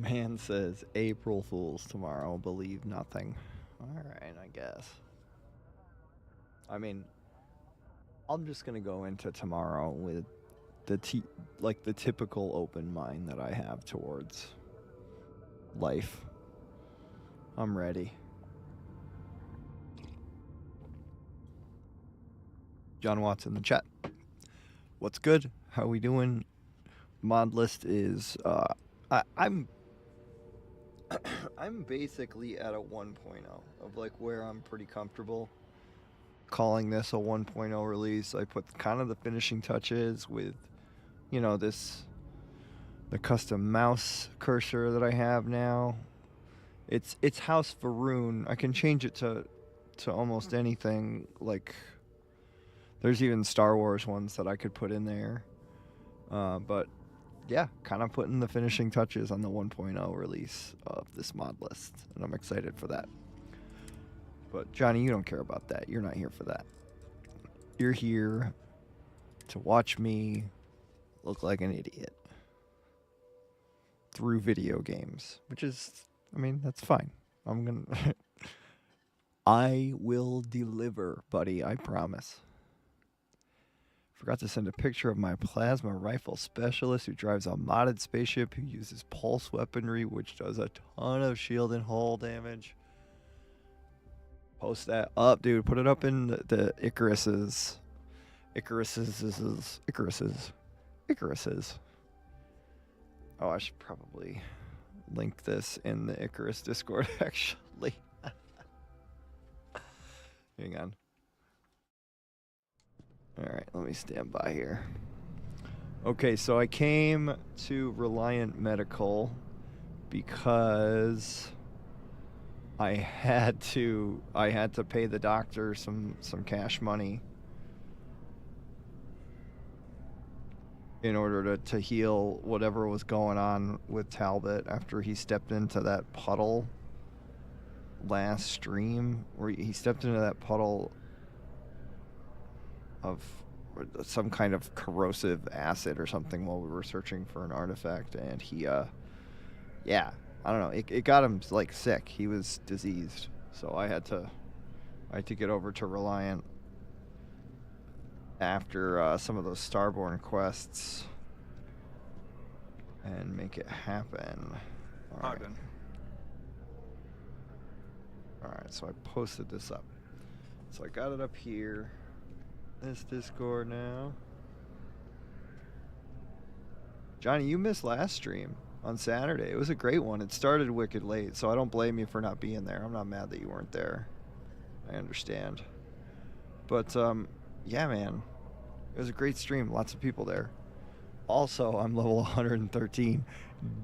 Man says April Fool's tomorrow. Believe nothing. Alright, I guess. I mean, I'm just gonna go into tomorrow with the typical open mind that I have towards life. I'm ready. John Watts in the chat. What's good? How we doing? Modlist is I'm I'm basically at a 1.0 of like where I'm pretty comfortable calling this a 1.0 release. I put kind of the finishing touches with, you know, the custom mouse cursor that I have now. It's House Varun. I can change it to almost anything. Like there's even Star Wars ones that I could put in there. But yeah, kind of putting the finishing touches on the 1.0 release of this mod list, and I'm excited for that. But Johnny, you don't care about that. You're not here for that. You're here to watch me look like an idiot through video games, which is, I mean, that's fine. I'm gonna I will deliver, buddy, I promise. Forgot to send a picture of my plasma rifle specialist who drives a modded spaceship who uses pulse weaponry, which does a ton of shield and hull damage. Post that up, dude. Put it up in the Icaruses. Oh, I should probably link this in the Icarus Discord, actually. Hang on. Alright, let me stand by here. Okay, so I came to Reliant Medical because I had to pay the doctor some cash money in order to heal whatever was going on with Talbot after he stepped into that puddle last stream, where he stepped into that puddle of some kind of corrosive acid or something while we were searching for an artifact, and he yeah, I don't know, it got him like sick. He was diseased, so I had to get over to Reliant after some of those Starborn quests and make it happen. All right, so I posted this up. So I got it up here. This Discord now. Johnny, you missed last stream on Saturday. It was a great one. It started wicked late, so I don't blame you for not being there. I'm not mad that you weren't there. I understand. But yeah, man, it was a great stream. Lots of people there. Also, I'm level 113.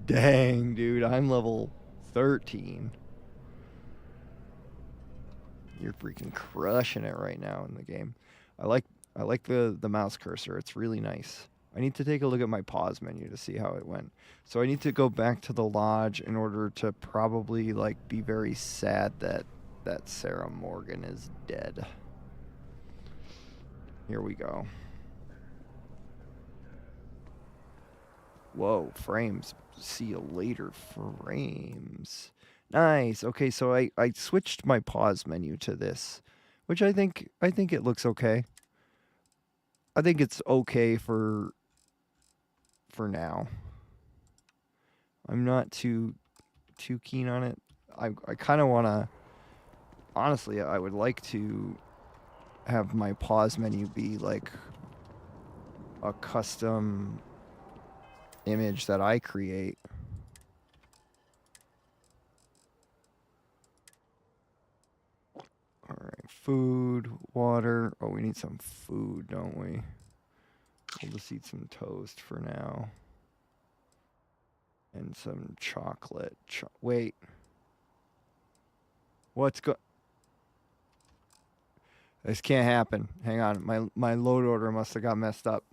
Dang, dude, I'm level 13. You're freaking crushing it right now in the game. I like the mouse cursor. It's really nice. I need to take a look at my pause menu to see how it went. So I need to go back to the lodge in order to probably like be very sad that Sarah Morgan is dead. Here we go. Whoa, frames. See you later, frames. Nice. Okay, so I switched my pause menu to this, which I think it looks okay. I think it's okay for now. I'm not too keen on it. I kind of want to, honestly, I would like to have my pause menu be like a custom image that I create. All right, food, water. Oh, we need some food, don't we? We'll just eat some toast for now. And some chocolate. Wait. What's This can't happen. Hang on. My load order must have got messed up.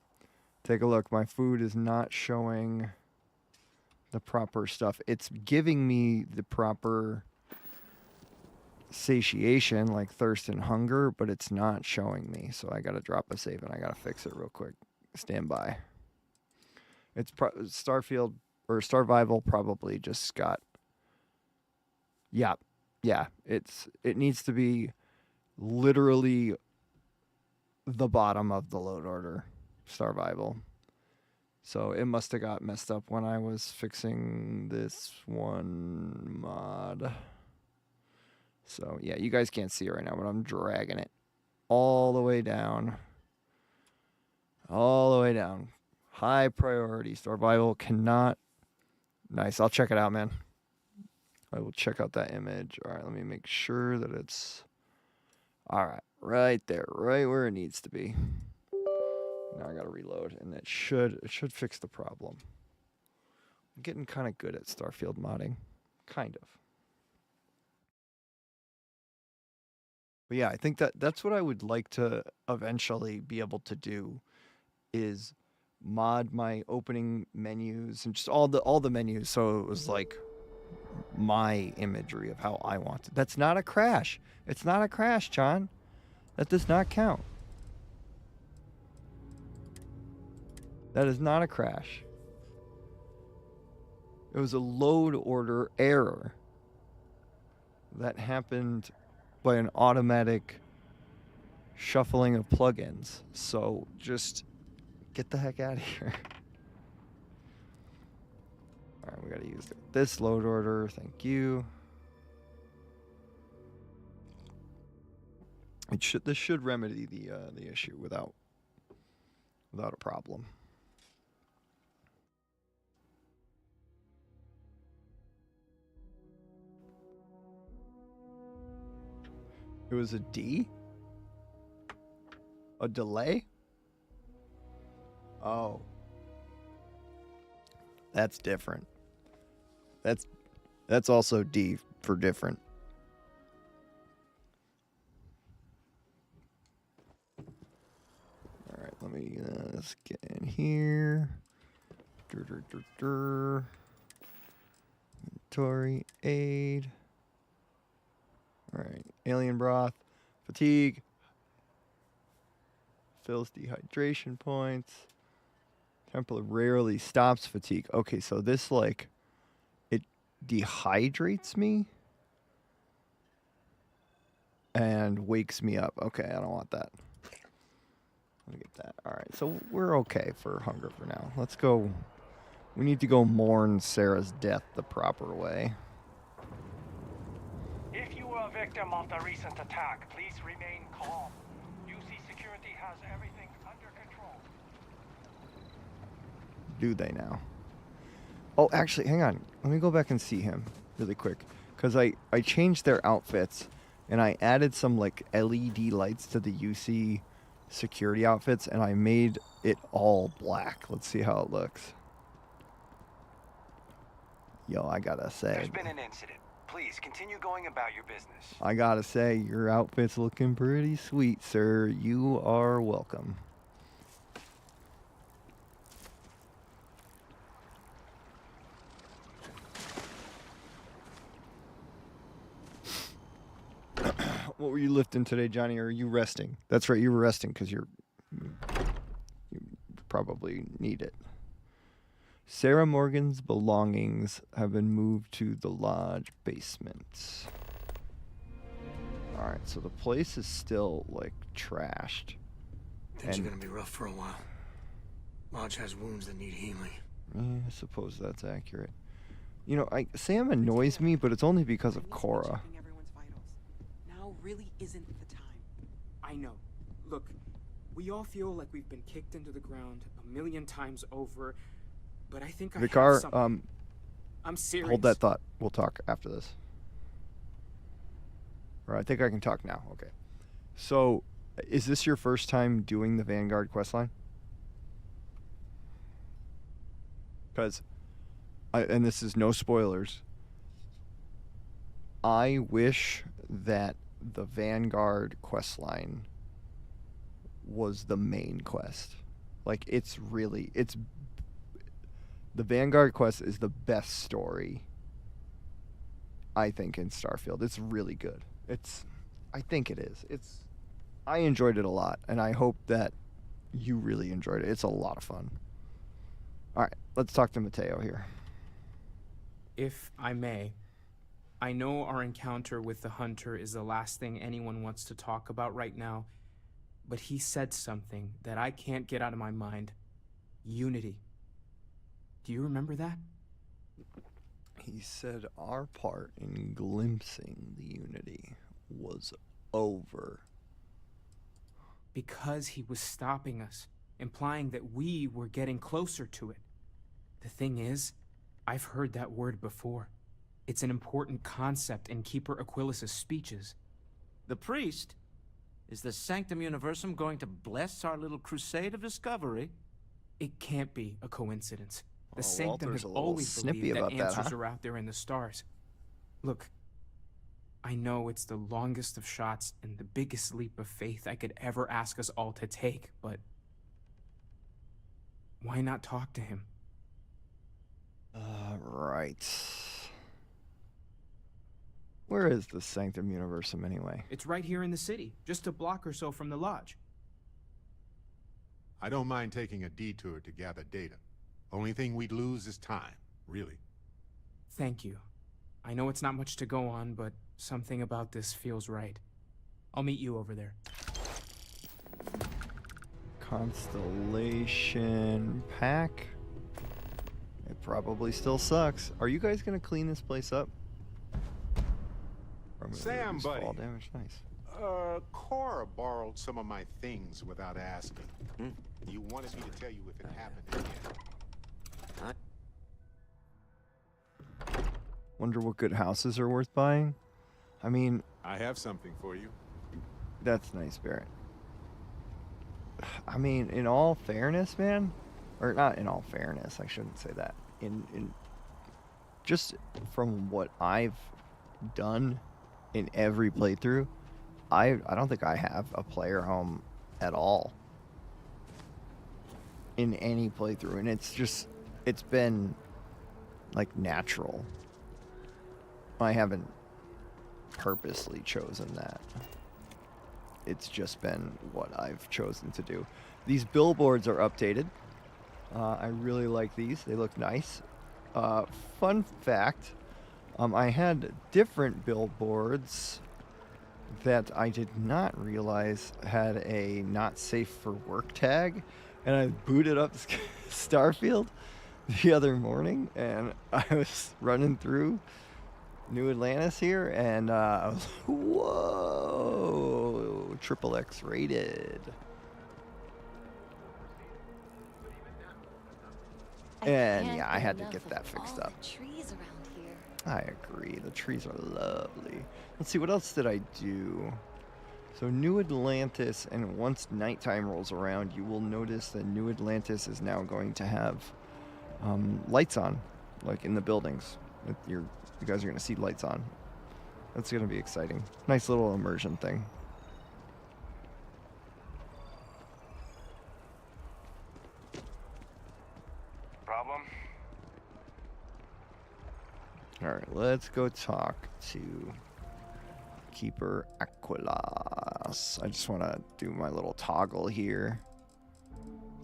Take a look. My food is not showing the proper stuff. It's giving me the proper satiation, like thirst and hunger, but it's not showing me. So I gotta drop a save and I gotta fix it real quick. Stand by. It's Starfield or Starvival probably just got, yeah, it needs to be literally the bottom of the load order, Starvival. So it must have got messed up when I was fixing this one mod. So yeah, you guys can't see it right now, but I'm dragging it all the way down. All the way down. High priority. Starvival cannot. Nice. I'll check it out, man. I will check out that image. All right, let me make sure that it's... All right, right there, right where it needs to be. Now I gotta reload, and it should fix the problem. I'm getting kind of good at Starfield modding. Kind of. But yeah, I think that's what I would like to eventually be able to do, is mod my opening menus and just all the menus, so it was like my imagery of how I want it. That's not a crash. It's not a crash, John. That does not count. That is not a crash. It was a load order error that happened by an automatic shuffling of plugins. So just get the heck out of here. All right, we got to use this load order. Thank you. This should remedy the issue without a problem. It was a D? A delay? Oh. That's different. That's also D for different. All right, let me let's get in here. Inventory aid. All right, alien broth, fatigue, fills dehydration points. Temple rarely stops fatigue. Okay, so this like it dehydrates me and wakes me up. Okay, I don't want that. Let me get that. All right, so we're okay for hunger for now. Let's go. We need to go mourn Sarah's death the proper way. If you were a victim of the recent attack, please remain calm. UC security has everything under control. Do they now? Oh, actually, hang on. Let me go back and see him really quick. Because I changed their outfits, and I added some, like, LED lights to the UC security outfits, and I made it all black. Let's see how it looks. Yo, I gotta say. There's been an incident. Please continue going about your business. I gotta say, your outfit's looking pretty sweet, sir. You are welcome. What were you lifting today, Johnny? Or are you resting? That's right, you were resting because you probably need it. Sarah Morgan's belongings have been moved to the lodge basement. All right, so the place is still, like, trashed. Things are gonna be rough for a while. Lodge has wounds that need healing. I suppose that's accurate. You know, Sam annoys me, but it's only because of Cora. Now really isn't the time. I know. Look, we all feel like we've been kicked into the ground 1,000,000 times over. But I think Vicar, I'm serious. Hold that thought. We'll talk after this. Or I think I can talk now. Okay. So, is this your first time doing the Vanguard questline? Because, and this is no spoilers, I wish that the Vanguard questline was the main quest. Like, the Vanguard quest is the best story, I think, in Starfield. It's really good. I think it is. I enjoyed it a lot, and I hope that you really enjoyed it. It's a lot of fun. All right, let's talk to Mateo here. If I may, I know our encounter with the Hunter is the last thing anyone wants to talk about right now, but he said something that I can't get out of my mind. Unity. Do you remember that? He said our part in glimpsing the Unity was over. Because he was stopping us, implying that we were getting closer to it. The thing is, I've heard that word before. It's an important concept in Keeper Aquilas's speeches. The priest? Is the Sanctum Universum going to bless our little crusade of discovery? It can't be a coincidence. The Oh, Sanctum Walter's has a little always snippy believed that about that, answers huh? are out there in the stars. Look, I know it's the longest of shots and the biggest leap of faith I could ever ask us all to take, but why not talk to him? Right. Where is the Sanctum Universum anyway? It's right here in the city, just a block or so from the lodge. I don't mind taking a detour to gather data. Only thing we'd lose is time, really. Thank you. I know it's not much to go on, but something about this feels right. I'll meet you over there. Constellation pack. It probably still sucks. Are you guys gonna clean this place up? Or maybe Sam, reduce buddy. fall damage. Nice. Cora borrowed some of my things without asking. You wanted me to tell you if it happened again. Wonder what good houses are worth buying. I mean, I have something for you. that's nice, Barrett. I mean, in all fairness, man, or not in all fairness, I shouldn't say that. In just from what I've done in every playthrough, I don't think I have a player home at all in any playthrough, and it's been like natural. I haven't purposely chosen that. It's just been what I've chosen to do. These billboards are updated. I really like these. They look nice. Fun fact, I had different billboards that I did not realize had a not safe for work tag, and I booted up Starfield the other morning, and I was running through New Atlantis here, and I was whoa, triple X rated. And yeah, I had to get that fixed up. Trees around here. I agree. The trees are lovely. Let's see, what else did I do? So New Atlantis, and once nighttime rolls around, you will notice that New Atlantis is now going to have lights on, like in the buildings. You guys are going to see lights on. That's going to be exciting. Nice little immersion thing. Problem? All right, let's go talk to Keeper Aquilas. I just want to do my little toggle here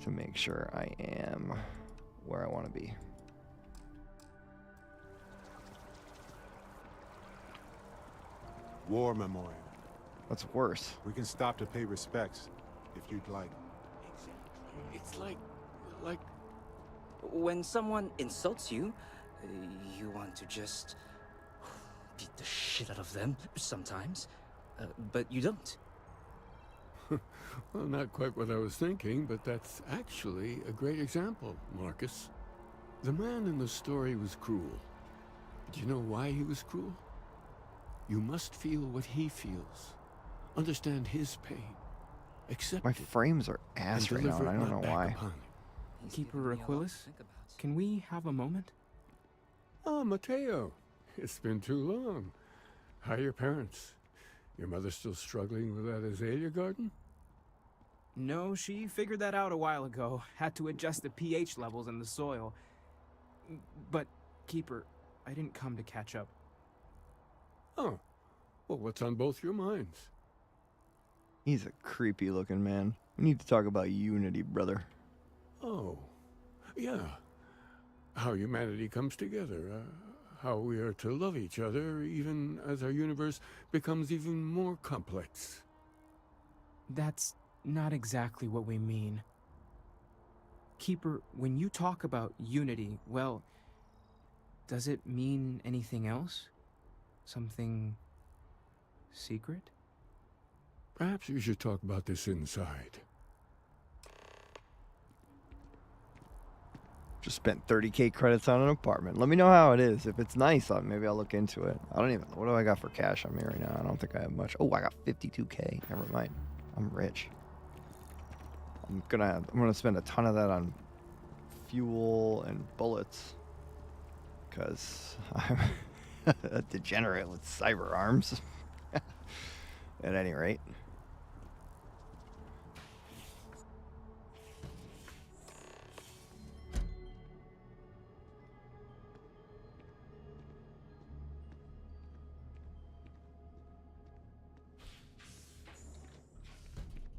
to make sure I am where I want to be. War memorial. What's worse? We can stop to pay respects, if you'd like. It's like when someone insults you, you want to just beat the shit out of them sometimes, but you don't. Well, not quite what I was thinking, but that's actually a great example, Marcus. The man in the story was cruel. But you know why he was cruel? You must feel what he feels. Understand his pain. Accept My it. frames are ass and right now, deliver and I it don't not know back why. upon him. He's Keeper giving me a lot to Aquilas, think about. can we have a moment? Oh, Mateo. It's been too long. How are your parents? Your mother still struggling with that azalea garden? No, she figured that out a while ago. Had to adjust the pH levels in the soil. But, Keeper, I didn't come to catch up. Oh. Well, what's on both your minds? He's a creepy looking man. We need to talk about unity, brother. Oh. Yeah. How humanity comes together. how we are to love each other even as our universe becomes even more complex. That's not exactly what we mean. Keeper, when you talk about unity, well, does it mean anything else? Something secret? Perhaps we should talk about this inside. Just spent 30K credits on an apartment. Let me know how it is. If it's nice, maybe I'll look into it. I don't even know. What do I got for cash on me right now? I don't think I have much. Oh, I got 52K. Never mind. I'm rich. I'm gonna spend a ton of that on fuel and bullets. Because I'm a degenerate with cyber arms. At any rate.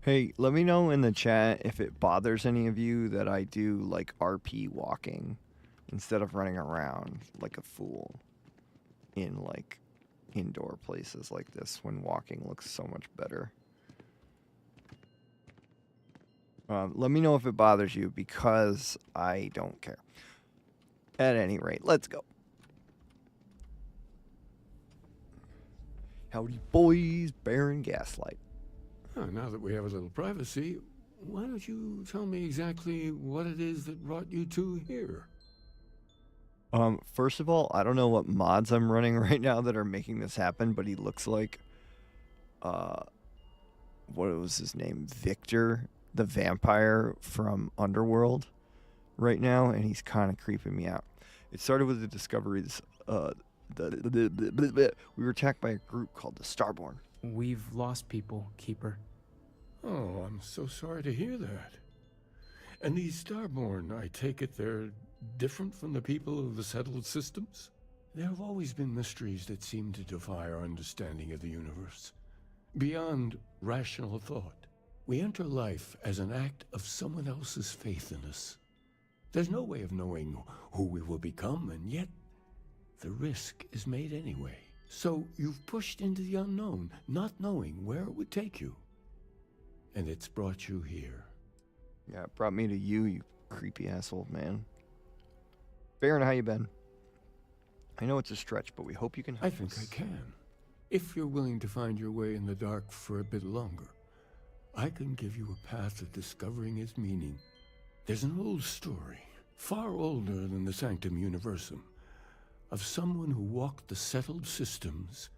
Hey, let me know in the chat if it bothers any of you that I do like RP walking instead of running around like a fool in like indoor places like this when walking looks so much better. Let me know if it bothers you because I don't care. At any rate, let's go. Howdy boys, Baron Gaslight. Oh, now that we have a little privacy, why don't you tell me exactly what it is that brought you two here? First of all, I don't know what mods I'm running right now that are making this happen, but he looks like, what was his name? Victor, the vampire from Underworld right now, and he's kind of creeping me out. It started with the discoveries, we were attacked by a group called the Starborn. We've lost people, Keeper. Oh, I'm so sorry to hear that. And these Starborn, I take it they're different from the people of the settled systems? There have always been mysteries that seem to defy our understanding of the universe. Beyond rational thought, we enter life as an act of someone else's faith in us. There's no way of knowing who we will become, and yet the risk is made anyway. So you've pushed into the unknown, not knowing where it would take you. And it's brought you here. Yeah, it brought me to you, you creepy asshole, man. Baron, how you been? I know it's a stretch, but we hope you can help I think us. I can. If you're willing to find your way in the dark for a bit longer, I can give you a path of discovering its meaning. There's an old story, far older than the Sanctum Universum, of someone who walked the settled systems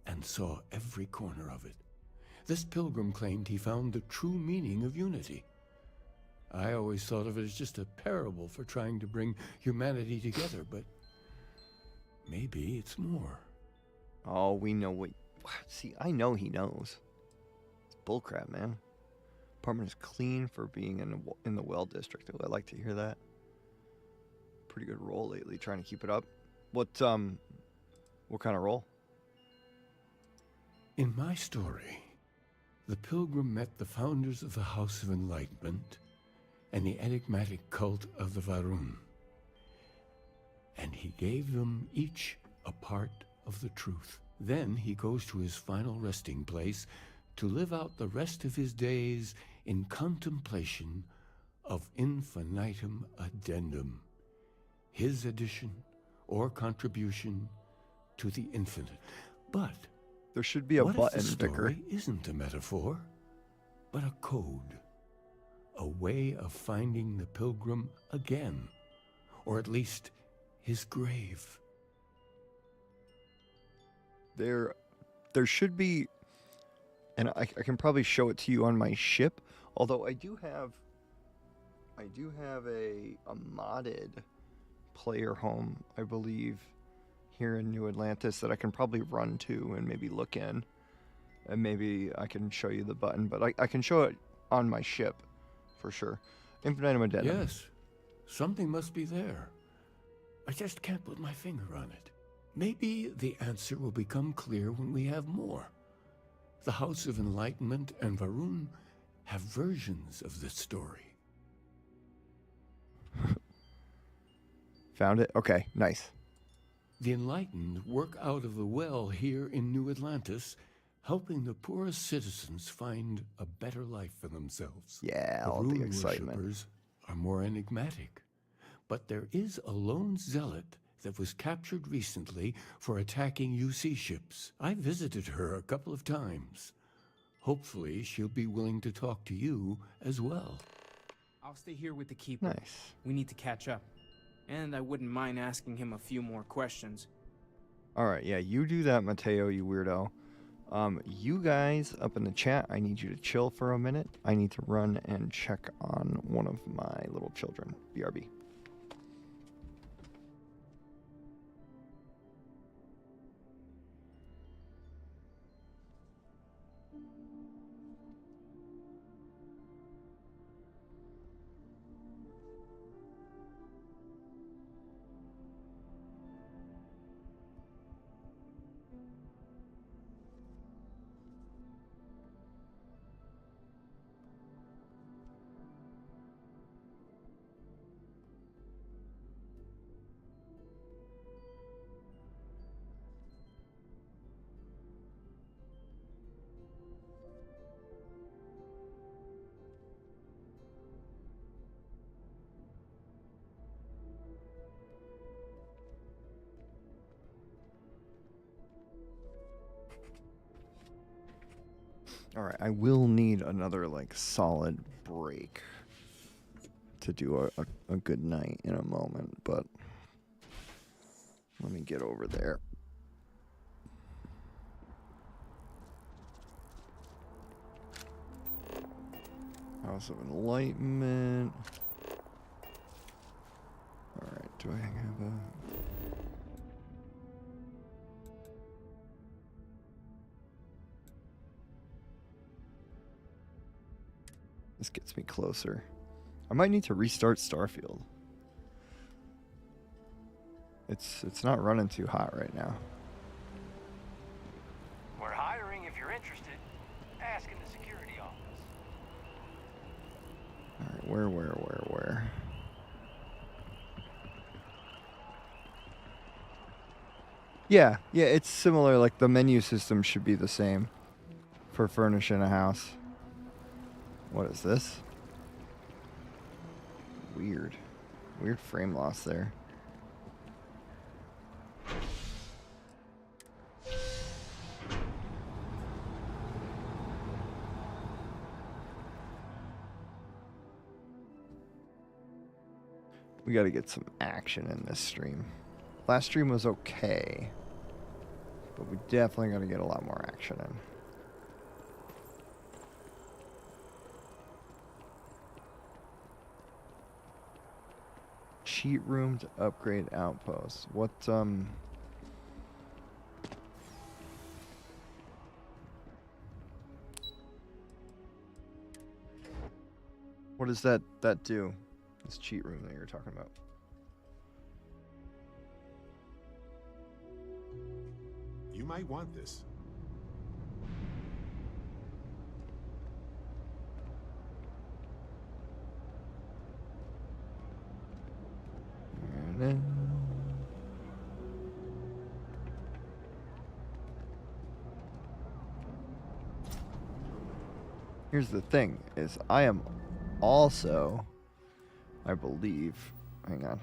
and saw every corner of it. This pilgrim claimed he found the true meaning of unity. I always thought of it as just a parable for trying to bring humanity together, but maybe it's more. Oh, we know what... See, I know he knows. It's bullcrap, man. Apartment is clean for being in the well district. I like to hear that. Pretty good roll lately, trying to keep it up. What kind of roll? In my story, the pilgrim met the founders of the House of Enlightenment and the enigmatic cult of the Varun. And he gave them each a part of the truth. Then he goes to his final resting place to live out the rest of his days in contemplation of infinitum addendum, his addition or contribution to the infinite. But there should be a what button, if the Vicar. story isn't a metaphor, but a code, a way of finding the pilgrim again, or at least his grave? There should be, and I can probably show it to you on my ship. Although I do have a modded player home, I believe, here in New Atlantis that I can probably run to and maybe look in, and maybe I can show you the button. But I can show it on my ship, for sure. Infinitum addendum. Yes, something must be there. I just can't put my finger on it. Maybe the answer will become clear when we have more. The House of Enlightenment and Varun have versions of this story. Found it? Okay, nice. The enlightened work out of the well here in New Atlantis, helping the poorest citizens find a better life for themselves. Yeah, The all the rune excitement. worshippers are more enigmatic. But there is a lone zealot that was captured recently for attacking UC ships. I visited her a couple of times. Hopefully, she'll be willing to talk to you as well. I'll stay here with the Keeper. Nice. We need to catch up. And I wouldn't mind asking him a few more questions. All right, yeah, you do that, Mateo, you weirdo. You guys up in the chat, I need you to chill for a minute. I need to run and check on one of my little children. BRB. All right, I will need another like solid break to do a good night in a moment, but let me get over there. House of Enlightenment. All right, do I have a... This gets me closer. I might need to restart Starfield. It's not running too hot right now. We're hiring if you're interested. Ask in the security office. All right, where? Yeah, it's similar. Like the menu system should be the same for furnishing a house. What is this? Weird frame loss there. We got to get some action in this stream. Last stream was okay, but we definitely got to get a lot more action in. Cheat room to upgrade outposts. What does that do? This cheat room that you're talking about. You might want this. Here's the thing, is I am also, I believe, hang on.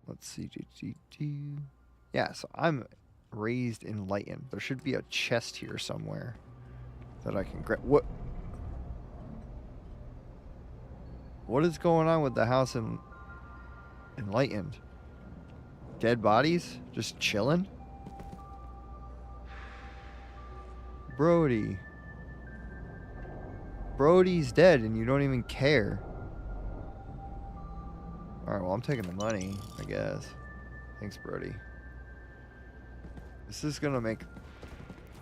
Let's see. Yeah, so I'm raised enlightened. There should be a chest here somewhere that I can grab. What is going on with the house in enlightened? Dead bodies? Just chilling? Brody's dead and you don't even care. Alright, well, I'm taking the money, I guess. Thanks, Brody. This is gonna make...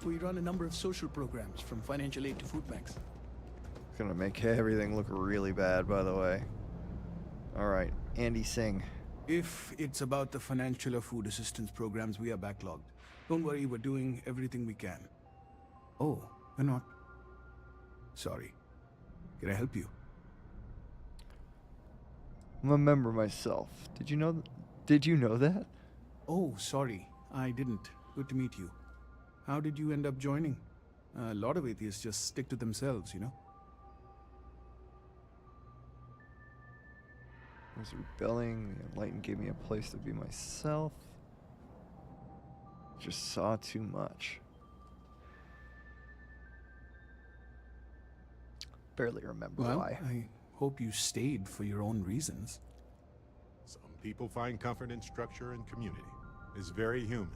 We run a number of social programs, from financial aid to food banks. It's gonna make everything look really bad, by the way. Alright, Andy Singh. If it's about the financial or food assistance programs, we are backlogged. Don't worry, we're doing everything we can. Oh, you're not? Sorry. Can I help you? I'm a member myself. Did you know? Did you know that? Oh, sorry. I didn't. Good to meet you. How did you end up joining? A lot of atheists just stick to themselves, you know? I was rebelling. The Enlightened gave me a place to be myself. Just saw too much. Barely remember Well, why. I hope you stayed for your own reasons. Some people find comfort in structure and community. It's very human.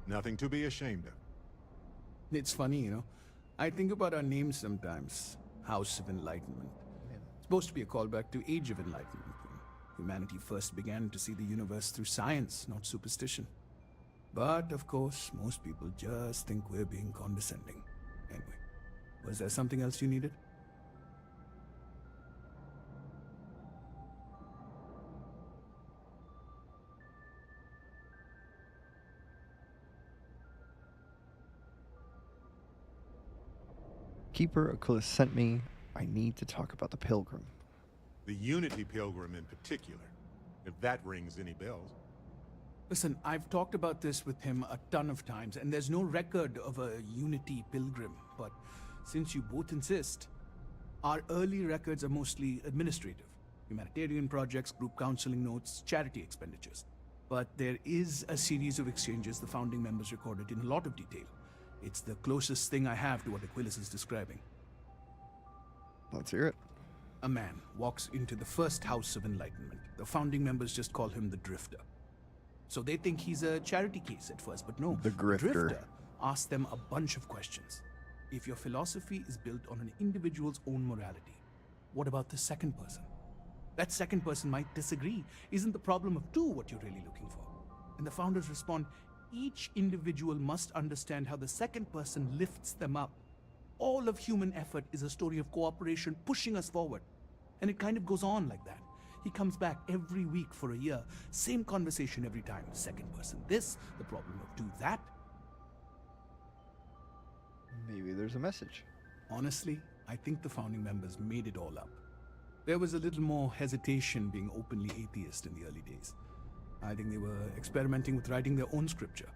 Nothing to be ashamed of. It's funny, you know. I think about our names sometimes. House of Enlightenment. It's supposed to be a callback to Age of Enlightenment, when humanity first began to see the universe through science, not superstition. But, of course, most people just think we're being condescending. Anyway, was there something else you needed? Keeper Aquila sent me. I need to talk about the Pilgrim. The Unity Pilgrim in particular, if that rings any bells. Listen, I've talked about this with him a ton of times, and there's no record of a Unity Pilgrim. But since you both insist, our early records are mostly administrative. Humanitarian projects, group counseling notes, charity expenditures. But there is a series of exchanges the founding members recorded in a lot of detail. It's the closest thing I have to what Aquilus is describing. Let's hear it. A man walks into the first House of Enlightenment. The founding members just call him the Drifter. So they think he's a charity case at first, but no. The Grifter. Drifter asks them a bunch of questions. If your philosophy is built on an individual's own morality, what about the second person? That second person might disagree. Isn't the problem of two what you're really looking for? And the founders respond, each individual must understand how the second person lifts them up. All of human effort is a story of cooperation pushing us forward. And it kind of goes on like that. He comes back every week for a year. Same conversation every time. Second person this, the problem of two that. Maybe there's a message. Honestly, I think the founding members made it all up. There was a little more hesitation being openly atheist in the early days. I think they were experimenting with writing their own scripture.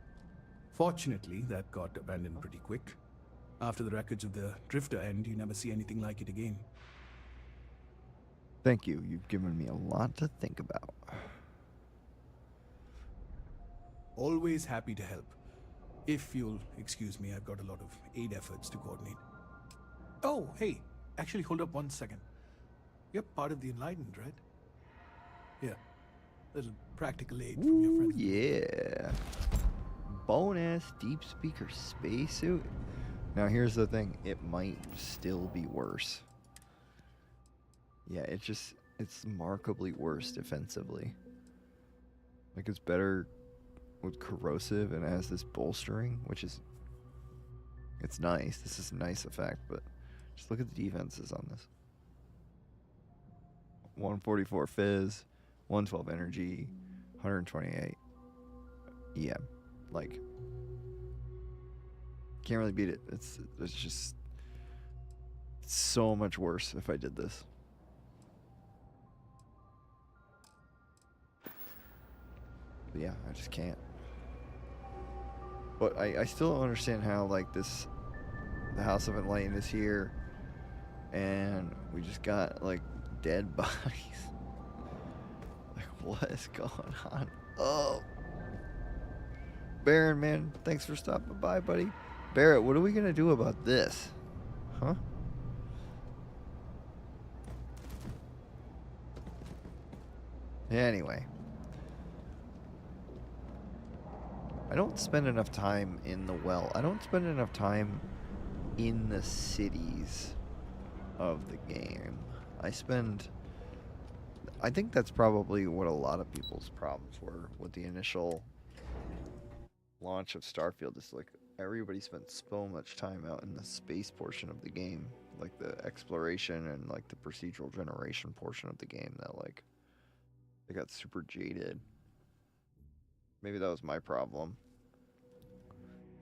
Fortunately, that got abandoned pretty quick. After the records of the Drifter end, you never see anything like it again. Thank you. You've given me a lot to think about. Always happy to help. If you'll excuse me, I've got a lot of aid efforts to coordinate. Oh, hey, actually hold up 1 second. You're part of the Enlightened, right? Yeah. Little practical aid from your friends. Yeah. Bonus deep speaker spacesuit. Now here's the thing. It might still be worse. Yeah, it's markedly worse defensively. Like it's better with corrosive and it has this bolstering, which is it's nice. This is a nice effect, but just look at the defenses on this. 144 fizz, 112 energy, 128 EM. Like can't really beat it. It's just so much worse if I did this. But yeah, I just can't. But I still don't understand how like the House of Enlightened is here and we just got like dead bodies. Like what is going on? Oh, Baron, man, thanks for stopping by, buddy. Barrett, what are we gonna do about this? Huh? Anyway. I don't spend enough time in the well. I don't spend enough time in the cities of the game. I think that's probably what a lot of people's problems were with the initial launch of Starfield. Is like everybody spent so much time out in the space portion of the game, like the exploration and like the procedural generation portion of the game, that like they got super jaded. Maybe that was my problem.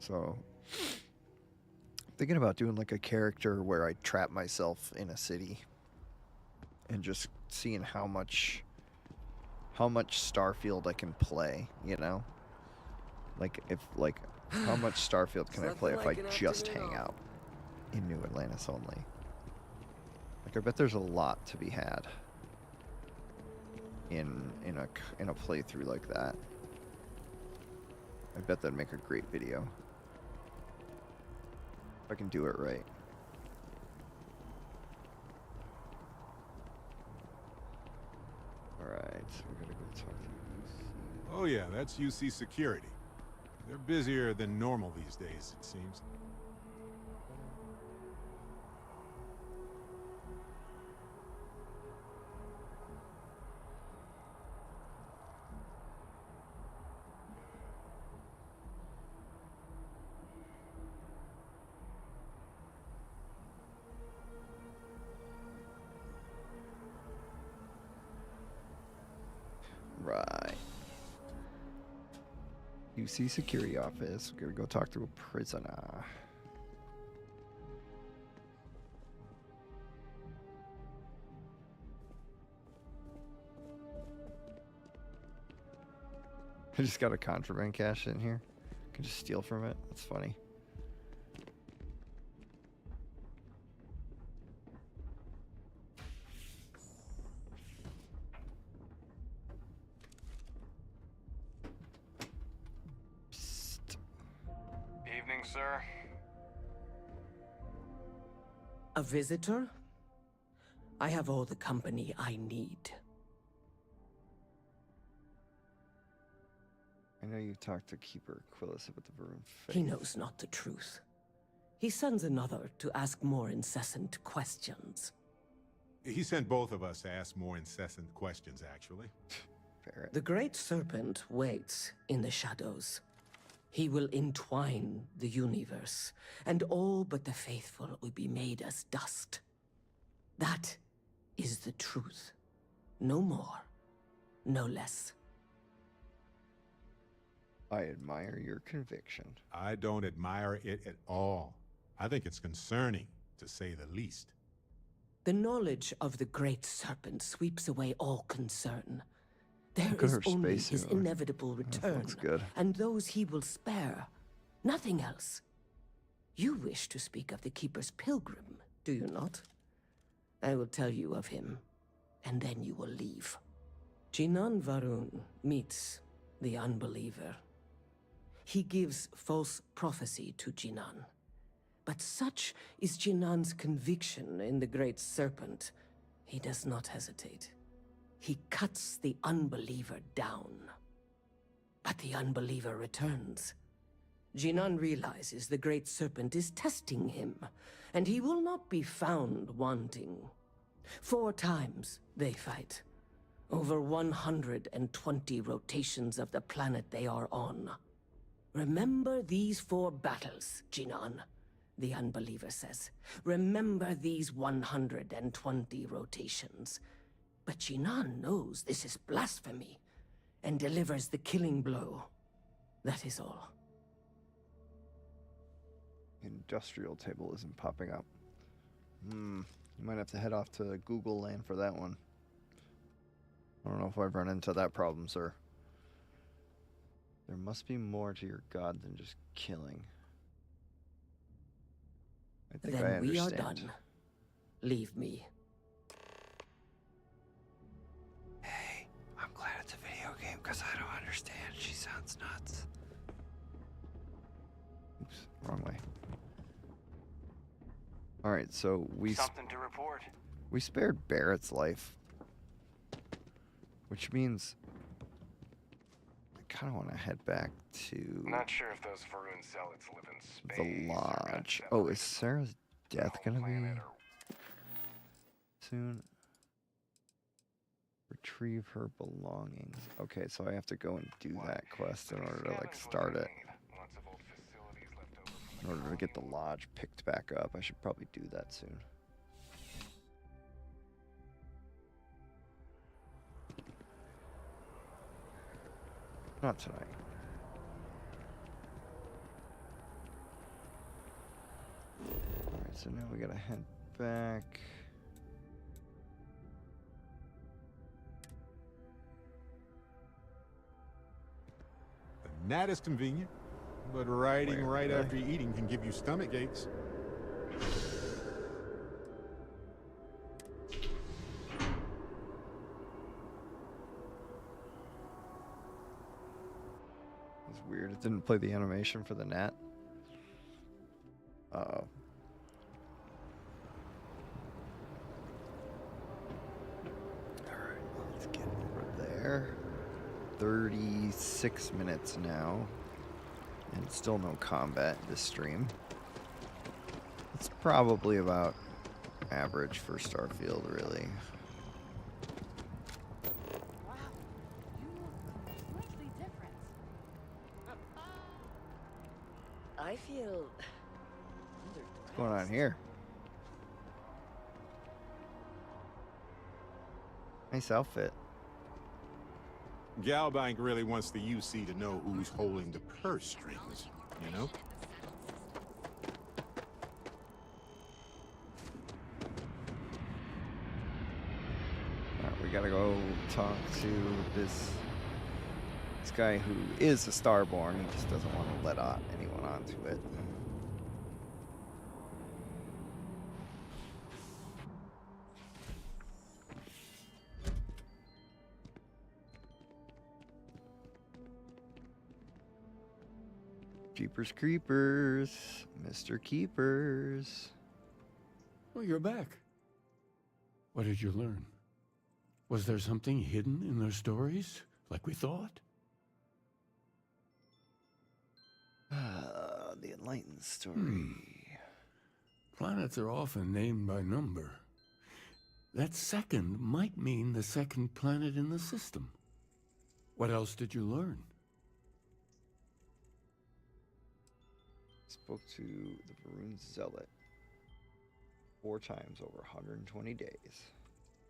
So thinking about doing like a character where I trap myself in a city and just seeing how much how much Starfield I can play, you know? Like, how much Starfield can I play if I just hang out in New Atlantis only? Like, I bet there's a lot to be had in a playthrough like that. I bet that'd make a great video. If I can do it right. Alright, so we gotta go talk to Oh yeah, that's UC Security. They're busier than normal these days, it seems. Right. UC security office. We're gonna go talk to a prisoner. I just got a contraband cache in here. Can just steal from it. That's funny. Evening, sir. A visitor? I have all the company I need. I know you talked to Keeper Quillis about the Varun Faith. He knows not the truth. He sends another to ask more incessant questions. He sent both of us to ask more incessant questions, actually. Ferret. The Great Serpent waits in the shadows. He will entwine the universe, and all but the faithful will be made as dust. That is the truth. No more, no less. I admire your conviction. I don't admire it at all. I think it's concerning, to say the least. The knowledge of the Great Serpent sweeps away all concern. There Look at is her only spacesuit. his inevitable return, looks good. and those he will spare. Nothing else. You wish to speak of the Keeper's Pilgrim, do you not? I will tell you of him, and then you will leave. Jinan Varun meets the Unbeliever. He gives false prophecy to Jinan. But such is Jinan's conviction in the Great Serpent, he does not hesitate. He cuts the Unbeliever down. But the Unbeliever returns. Jinan realizes the Great Serpent is testing him, and he will not be found wanting. 4 times they fight. Over 120 rotations of the planet they are on. Remember these 4 battles, Jinan, the Unbeliever says. Remember these 120 rotations. But Jinan knows this is blasphemy, and delivers the killing blow. That is all. Industrial table isn't popping up. You might have to head off to Google land for that one. I don't know if I've run into that problem, sir. There must be more to your god than just killing. I think I Then we are understand. done. Leave me. Hey, I'm glad it's a video game because I don't understand. She sounds nuts. Oops, wrong way. Alright, so Something to report. we spared Barrett's life. Which means I kind of want to head back to Not sure if those Varun zealots live in space. the or got lodge. Oh, is Sarah's death whole gonna be planet or- soon? Retrieve her belongings. Okay, so I have to go and do that quest in order to like start it. Lots of old facilities left over from In order to get the lodge picked back up. I should probably do that soon. Not tonight. Alright, so now we gotta head back. That is convenient, but riding Wait, right really? after eating can give you stomach aches. It's weird. It didn't play the animation for the gnat. Uh-oh. Alright, let's get over there. 36 minutes now. And still no combat this stream. It's probably about average for Starfield, really. Wow, you look completely different. I feel... What's going on here? Nice outfit. Galbank really wants the UC to know who's holding the purse strings, you know? Alright, we gotta go talk to this guy who is a Starborn. He just doesn't want to let anyone onto it. Jeepers Creepers, Mr. Keepers. Well, you're back. What did you learn? Was there something hidden in their stories, like we thought? The Enlightened story. Planets are often named by number. That second might mean the second planet in the system. What else did you learn? Spoke to the Varun Zealot 4 times over 120 days.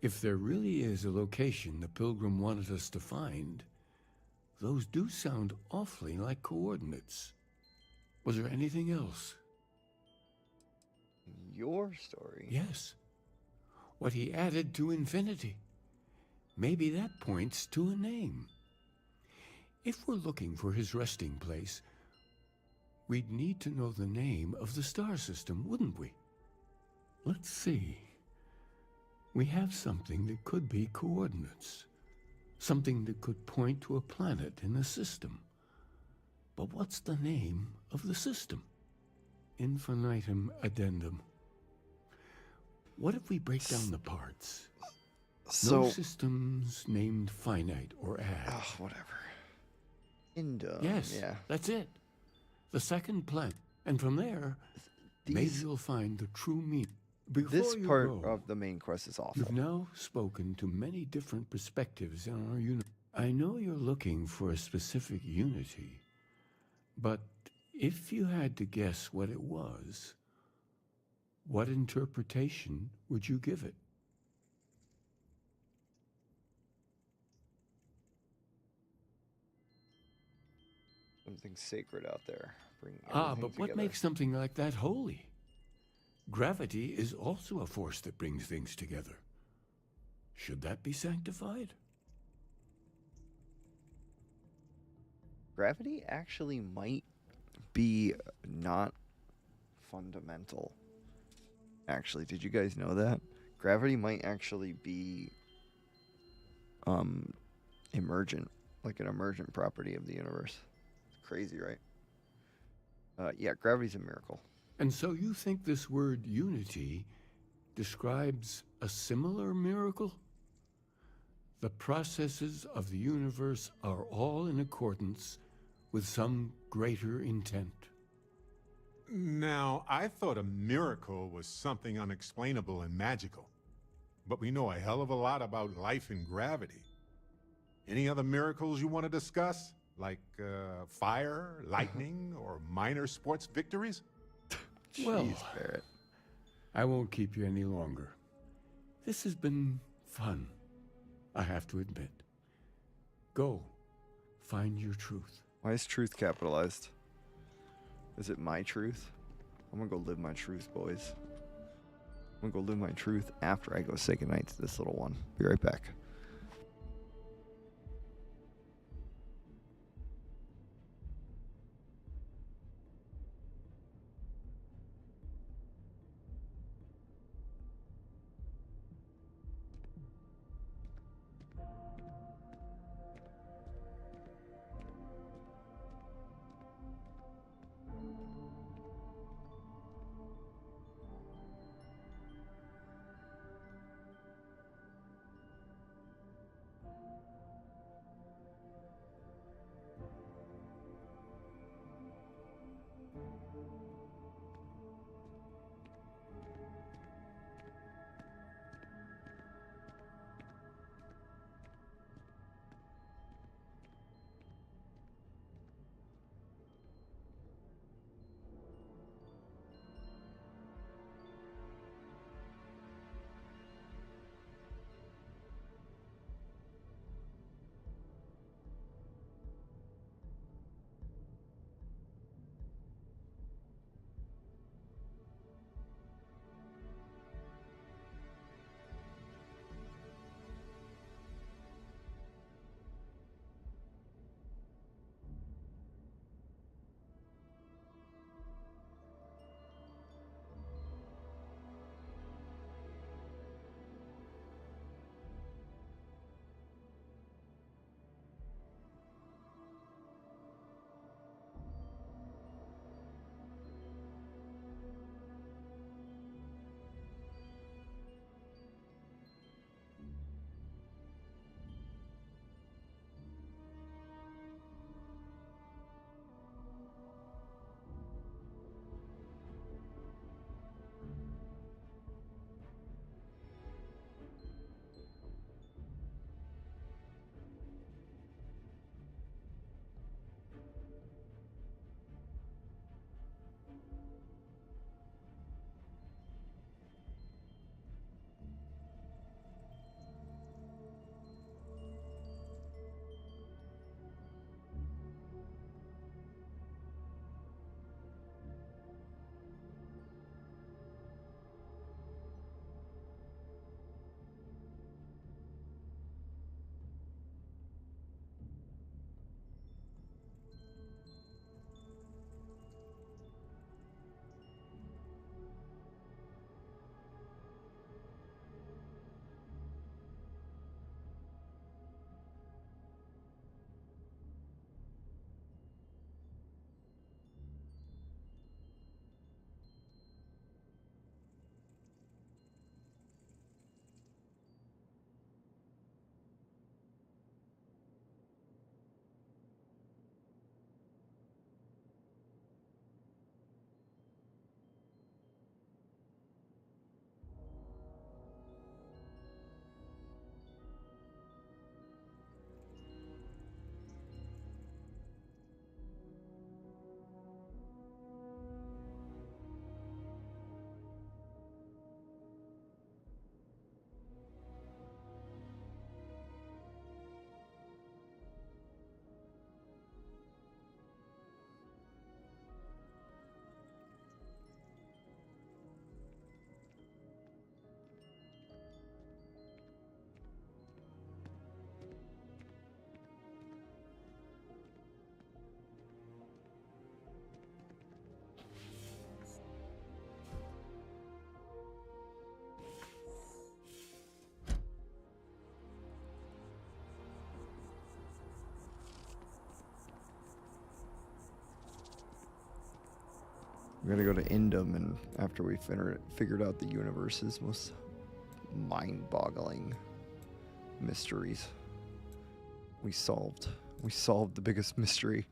If there really is a location the Pilgrim wanted us to find, those do sound awfully like coordinates. Was there anything else? Your story? Yes. What he added to infinity. Maybe that points to a name. If we're looking for his resting place, we'd need to know the name of the star system, wouldn't we? Let's see. We have something that could be coordinates. Something that could point to a planet in the system. But what's the name of the system? Infinitum addendum. What if we break down the parts? So, No systems named finite or add. oh, whatever. Indum. Yes, Yeah. that's it. The second planet. And from there, maybe you'll find the true meaning. Before This you part go, of the main quest is awful. you've now spoken to many different perspectives in our unit. I know you're looking for a specific unity, but if you had to guess what it was, what interpretation would you give it? Something sacred out there. Bring Ah, everything but what together. makes something like that holy? Gravity is also a force that brings things together. Should that be sanctified? Gravity actually might be not fundamental. Actually, did you guys know that? Gravity might actually be emergent, like an emergent property of the universe. It's crazy, right? Yeah, gravity's a miracle. And so you think this word unity describes a similar miracle? The processes of the universe are all in accordance with some greater intent. Now, I thought a miracle was something unexplainable and magical. But we know a hell of a lot about life and gravity. Any other miracles you want to discuss? Like fire, lightning, or minor sports victories? Well, Jeez, Barrett. I won't keep you any longer. This has been fun, I have to admit. Go, find your truth. Why is truth capitalized? Is it my truth? I'm gonna go live my truth, boys. I'm gonna go live my truth after I go say goodnight to this little one. Be right back. We're gonna go to Indum, and after we figured out the universe's most mind-boggling mysteries, we solved the biggest mystery.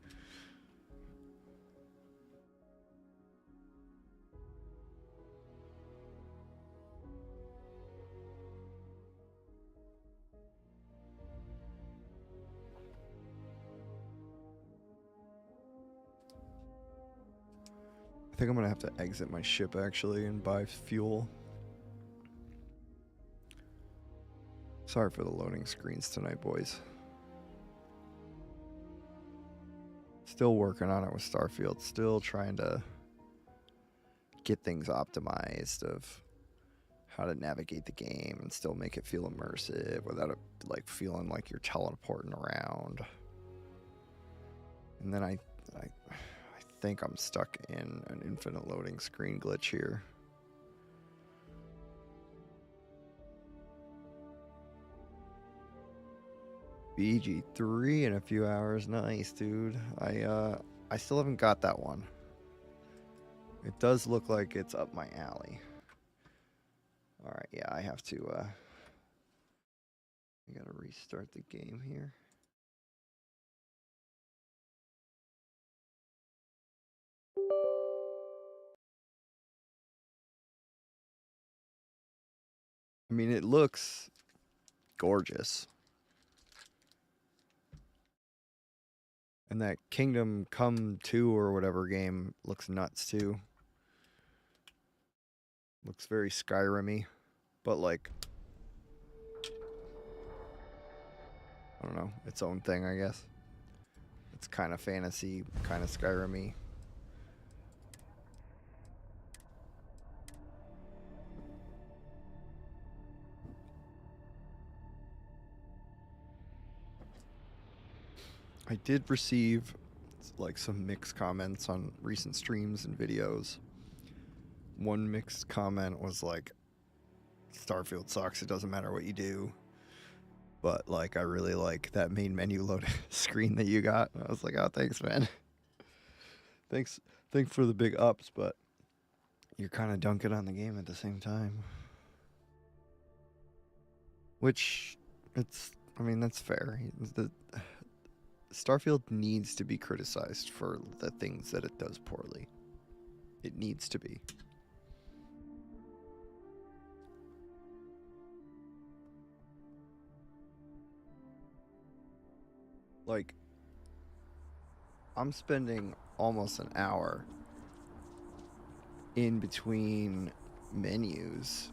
I think I'm gonna have to exit my ship actually and buy fuel. Sorry for the loading screens tonight, boys. Still working on it with Starfield. Still trying to get things optimized of how to navigate the game and still make it feel immersive without it like feeling like you're teleporting around. And then I think I'm stuck in an infinite loading screen glitch here. BG3 in a few hours. Nice, dude. I still haven't got that one. It does look like it's up my alley. All right, yeah, I have to I got to restart the game here. I mean, it looks gorgeous. And that Kingdom Come 2 or whatever game looks nuts too. Looks very Skyrim-y, but like, I don't know, its own thing, I guess. It's kind of fantasy, kind of Skyrim-y. I did receive like some mixed comments on recent streams and videos. One mixed comment was like, Starfield sucks, it doesn't matter what you do. But like, I really like that main menu load screen that you got. And I was like, oh, thanks, man. Thanks for the big ups, but you're kind of dunking on the game at the same time. Which, I mean, that's fair. Starfield needs to be criticized for the things that it does poorly. It needs to be. Like, I'm spending almost an hour in between menus.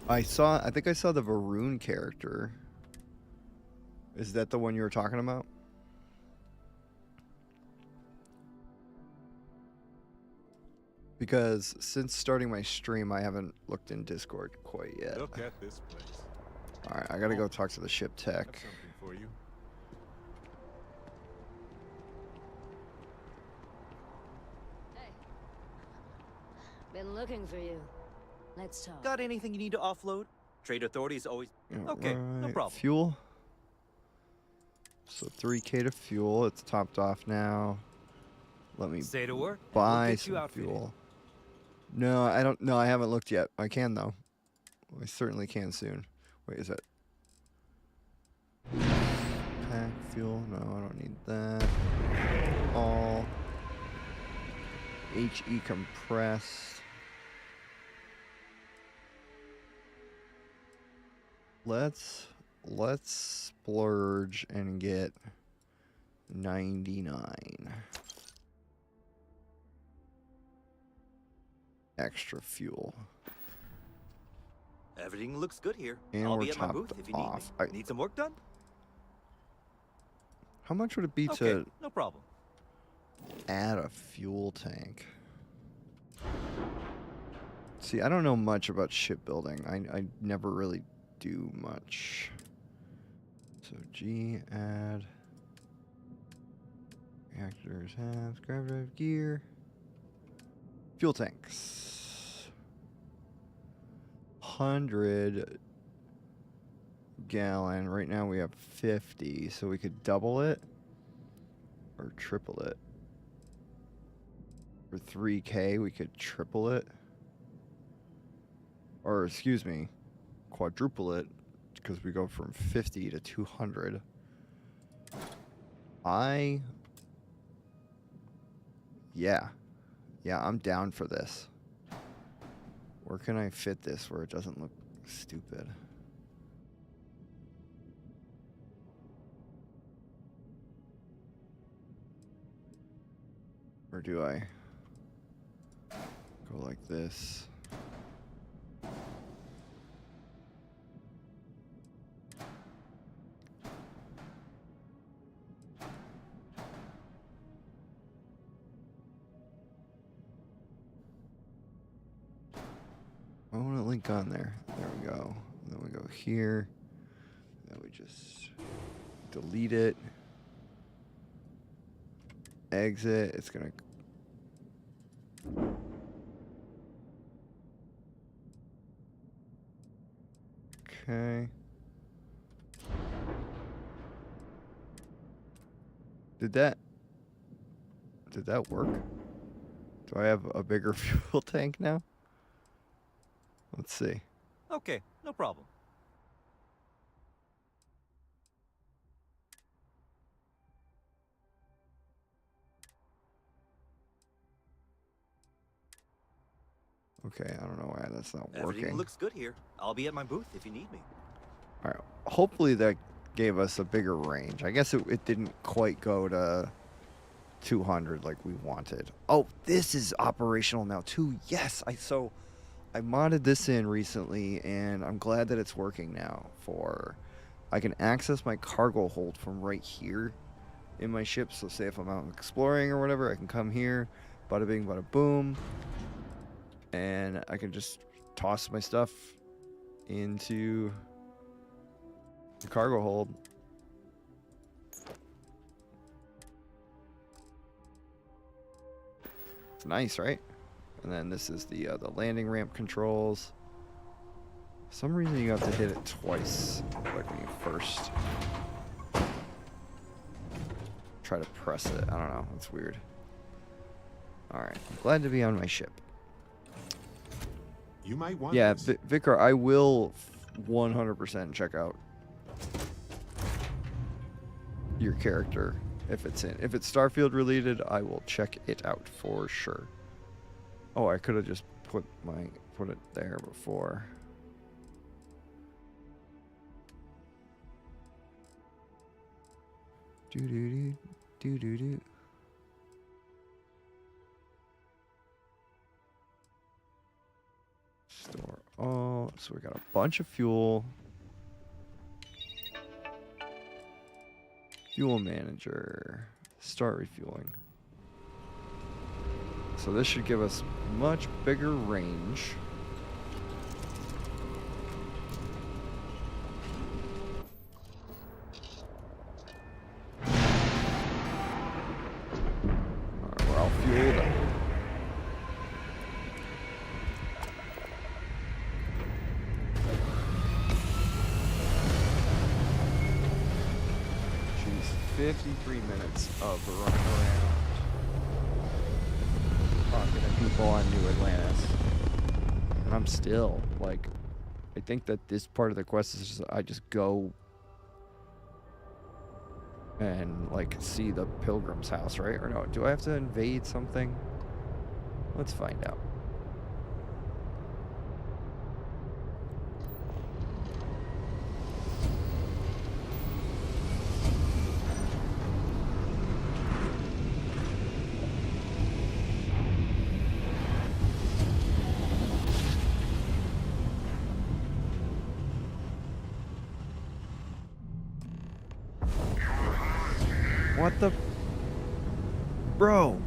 I think I saw the Varun character. Is that the one you were talking about? Because since starting my stream, I haven't looked in Discord quite yet. Look at this place. Alright, I gotta go talk to the ship tech. Got something for you. Hey. Been looking for you. Let's talk. Got anything you need to offload? Trade authorities always... Yeah, okay, no right. problem. Fuel. So 3K to fuel. It's topped off now. Let me Stay to work. buy We'll get you some outfitted. fuel. No, I don't. No, I haven't looked yet. I can though. I certainly can soon. Wait, is it pack fuel? No, I don't need that. All HE compressed. Let's splurge and get 99 extra fuel. Everything looks good here. And I'll we're be at my topped booth if you need off. me. Need some work done? How much would it be Okay, to no problem. add a fuel tank? See, I don't know much about shipbuilding. I never really do much. So G, add reactors, have gravity drive gear, fuel tanks, 100 gallon. Right now we have 50, so we could double it or triple it. For 3K, we could triple it. Or, excuse me, quadruple it, because we go from 50 to 200. Yeah, I'm down for this. Where can I fit this where it doesn't look stupid? Or do I go like this? I want to link on there. There we go. And then we go here. Then we just delete it. Exit. It's going to... Okay. Did that work? Do I have a bigger fuel tank now? Let's see. Okay, no problem. Okay, I don't know why that's not Everything working. looks good here. I'll be at my booth if you need me. All right. Hopefully that gave us a bigger range. I guess it didn't quite go to 200 like we wanted. Oh, this is operational now too. Yes, I modded this in recently, and I'm glad that it's working now. I can access my cargo hold from right here in my ship. So say if I'm out exploring or whatever, I can come here, bada bing, bada boom, and I can just toss my stuff into the cargo hold. It's nice, right? And then this is the landing ramp controls. For some reason you have to hit it twice, like when you first try to press it. I don't know. It's weird. All right. I'm glad to be on my ship. You might want Yeah, this. Vicar, I will 100% check out your character if it's Starfield related. I will check it out for sure. Oh, I could have just put it there before. Do. Store all. So we got a bunch of fuel. Fuel manager. Start refueling. So this should give us much bigger range. Alright, we're all fueled up. Jeez, 53 minutes of running around. Talking to people on New Atlantis. And I'm still, like, I think that this part of the quest is just, I just go and, like, see the pilgrim's house, right? Or no, do I have to invade something? Let's find out. What the? Bro.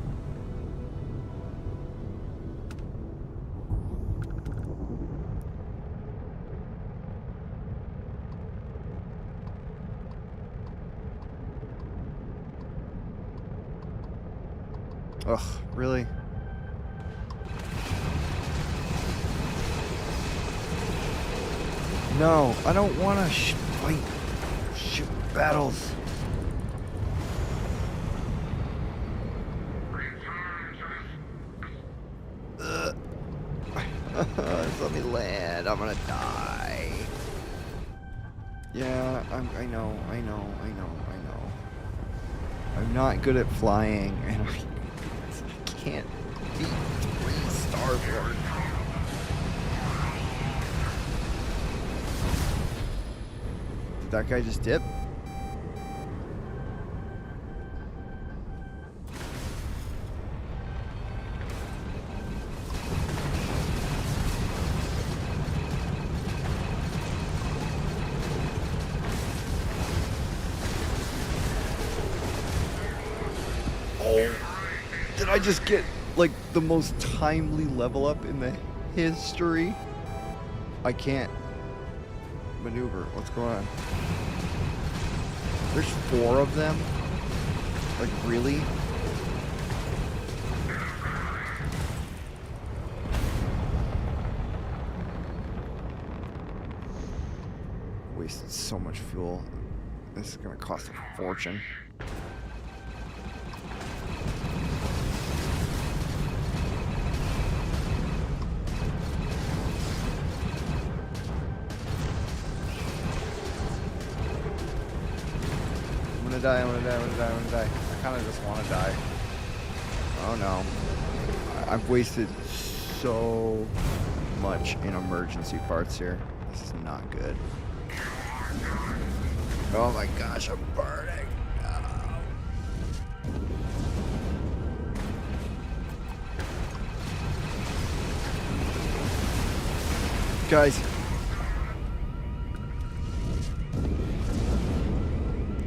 Ugh, really? No, I don't want to fight ship battles. let me land. I'm gonna die. Yeah, I know. I'm not good at flying, and I can't beat 3 starboard. Did that guy just dip? Did I just get, like, the most timely level up in the history? I can't maneuver. What's going on? There's 4 of them? Like, really? Wasted so much fuel. This is gonna cost a fortune. I'm gonna die. I kind of just want to die. Oh no. I've wasted so much in emergency parts here. This is not good. Oh my gosh, I'm burning. No. Guys.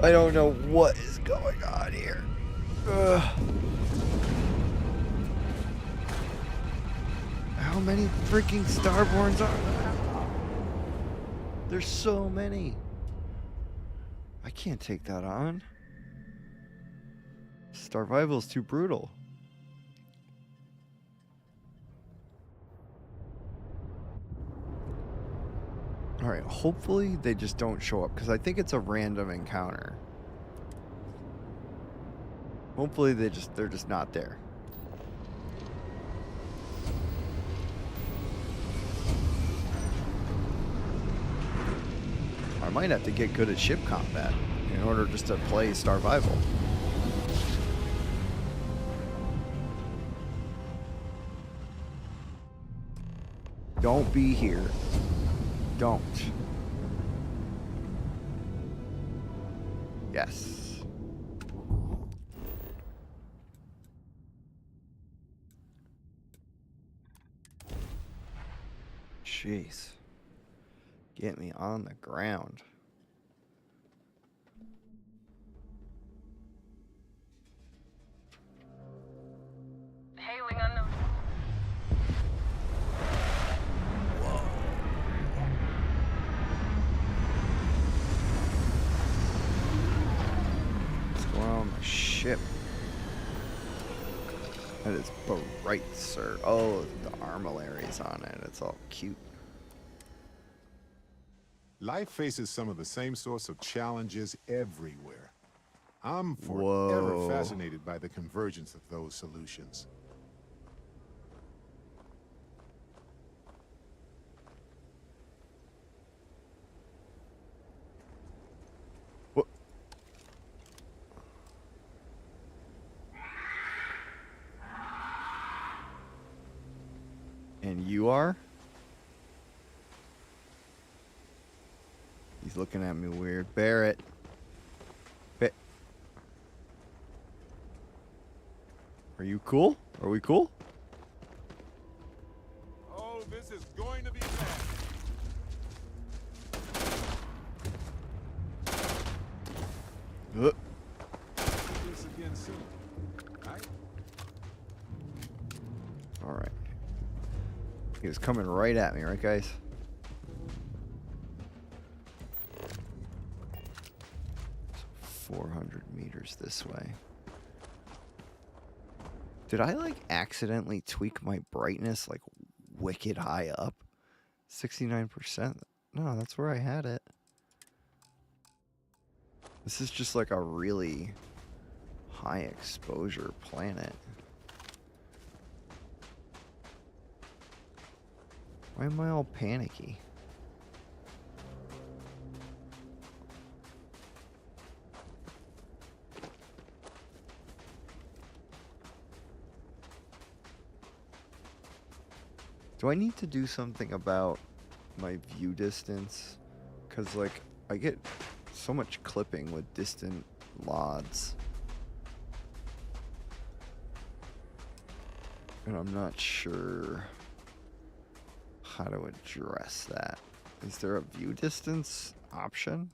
I don't know what is going on here. Ugh. How many freaking Starborns are there? There's so many. I can't take that on. Starvival is too brutal. Alright, hopefully they just don't show up, because I think it's a random encounter. Hopefully they're just not there. I might have to get good at ship combat in order just to play Starvival. Don't be here. Don't. Yes. Jeez. Get me on the ground. Hailing unknown. What's going on with my ship? That is bright, sir. Oh, the armillary's on it. It's all cute. Life faces some of the same sorts of challenges everywhere. I'm forever fascinated by the convergence of those solutions. What? And you are? He's looking at me weird. Barrett. Are you cool? Are we cool? Oh, this is going to be bad. Do this again soon. Right? All right. He was coming right at me, right, guys? So 400 meters this way. Did I, like, accidentally tweak my brightness, like, wicked high up? 69%? No, that's where I had it. This is just, like, a really high exposure planet. Why am I all panicky? Do I need to do something about my view distance? Because, like, I get so much clipping with distant LODs. And I'm not sure how to address that. Is there a view distance option?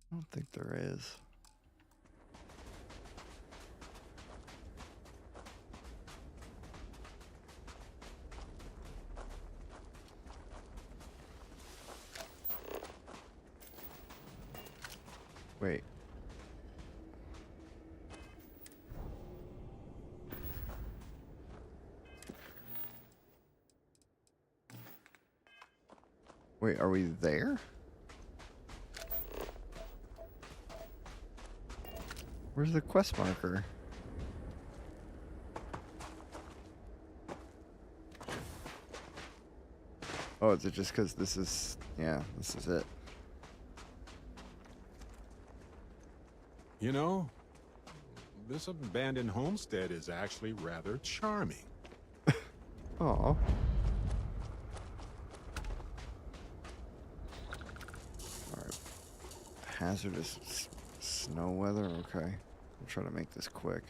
I don't think there is. Wait. Wait, are we there? Where's the quest marker? Oh, is it just because this is... Yeah, this is it. You know, this abandoned homestead is actually rather charming. Aw. Alright. Hazardous snow weather? Okay. I'll try to make this quick.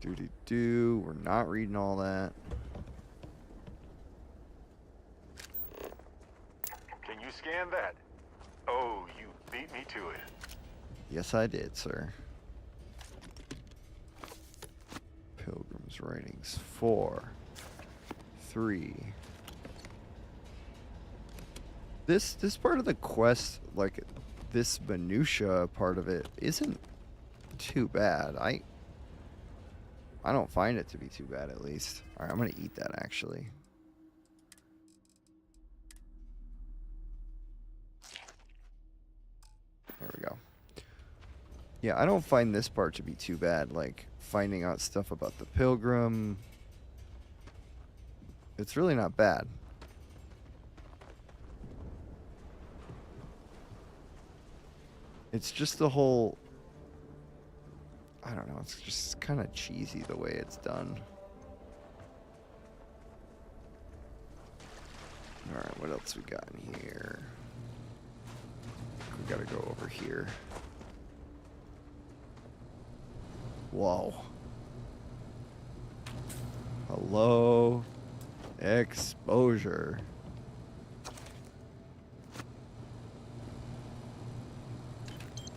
Doody-doo. We're not reading all that. Can you scan that? Oh, you beat me to it. Yes, I did, sir. Pilgrim's Writings 4, 3. This part of the quest, like this minutia part of it, isn't too bad. I don't find it to be too bad, at least. All right, I'm gonna eat that actually. There we go. Yeah, I don't find this part to be too bad. Like finding out stuff about the pilgrim. It's really not bad. It's just the whole... I don't know, it's just kind of cheesy the way it's done. Alright, what else we got in here? We gotta go over here. Whoa. Hello. Exposure.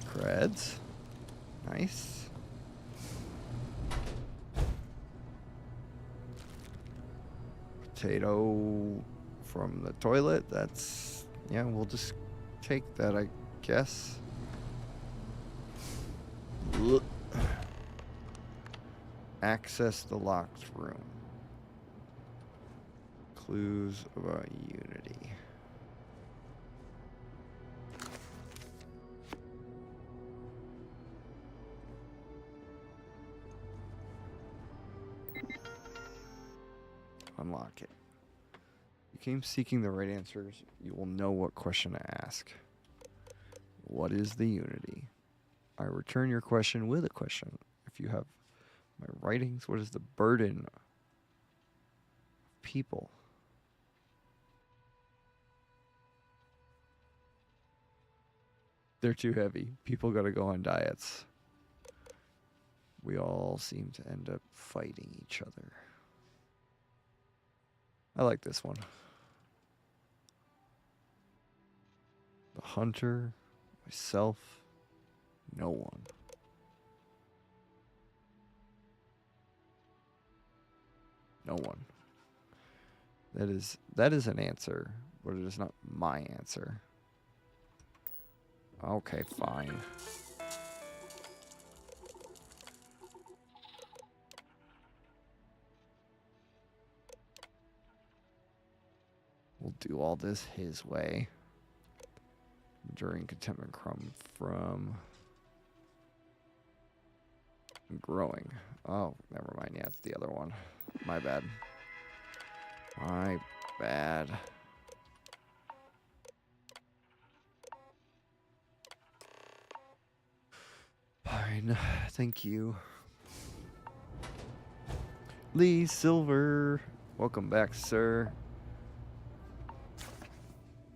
Creds. Nice. Potato from the toilet. That's... yeah, we'll just take that, I guess. Ugh. Access the locked room. Clues about Unity. Unlock it. You came seeking the right answers. You will know what question to ask. What is the Unity? I return your question with a question. If you have my writings, what is the burden of people? They're too heavy. People gotta go on diets. We all seem to end up fighting each other. I like this one. The hunter, myself, no one. No one. That is an answer, but it is not my answer. Okay, fine. We'll do all this his way. during contentment crumb from growing. Oh, never mind. Yeah, it's the other one. My bad. My bad. Fine. Thank you. Lee Silver. Welcome back, sir.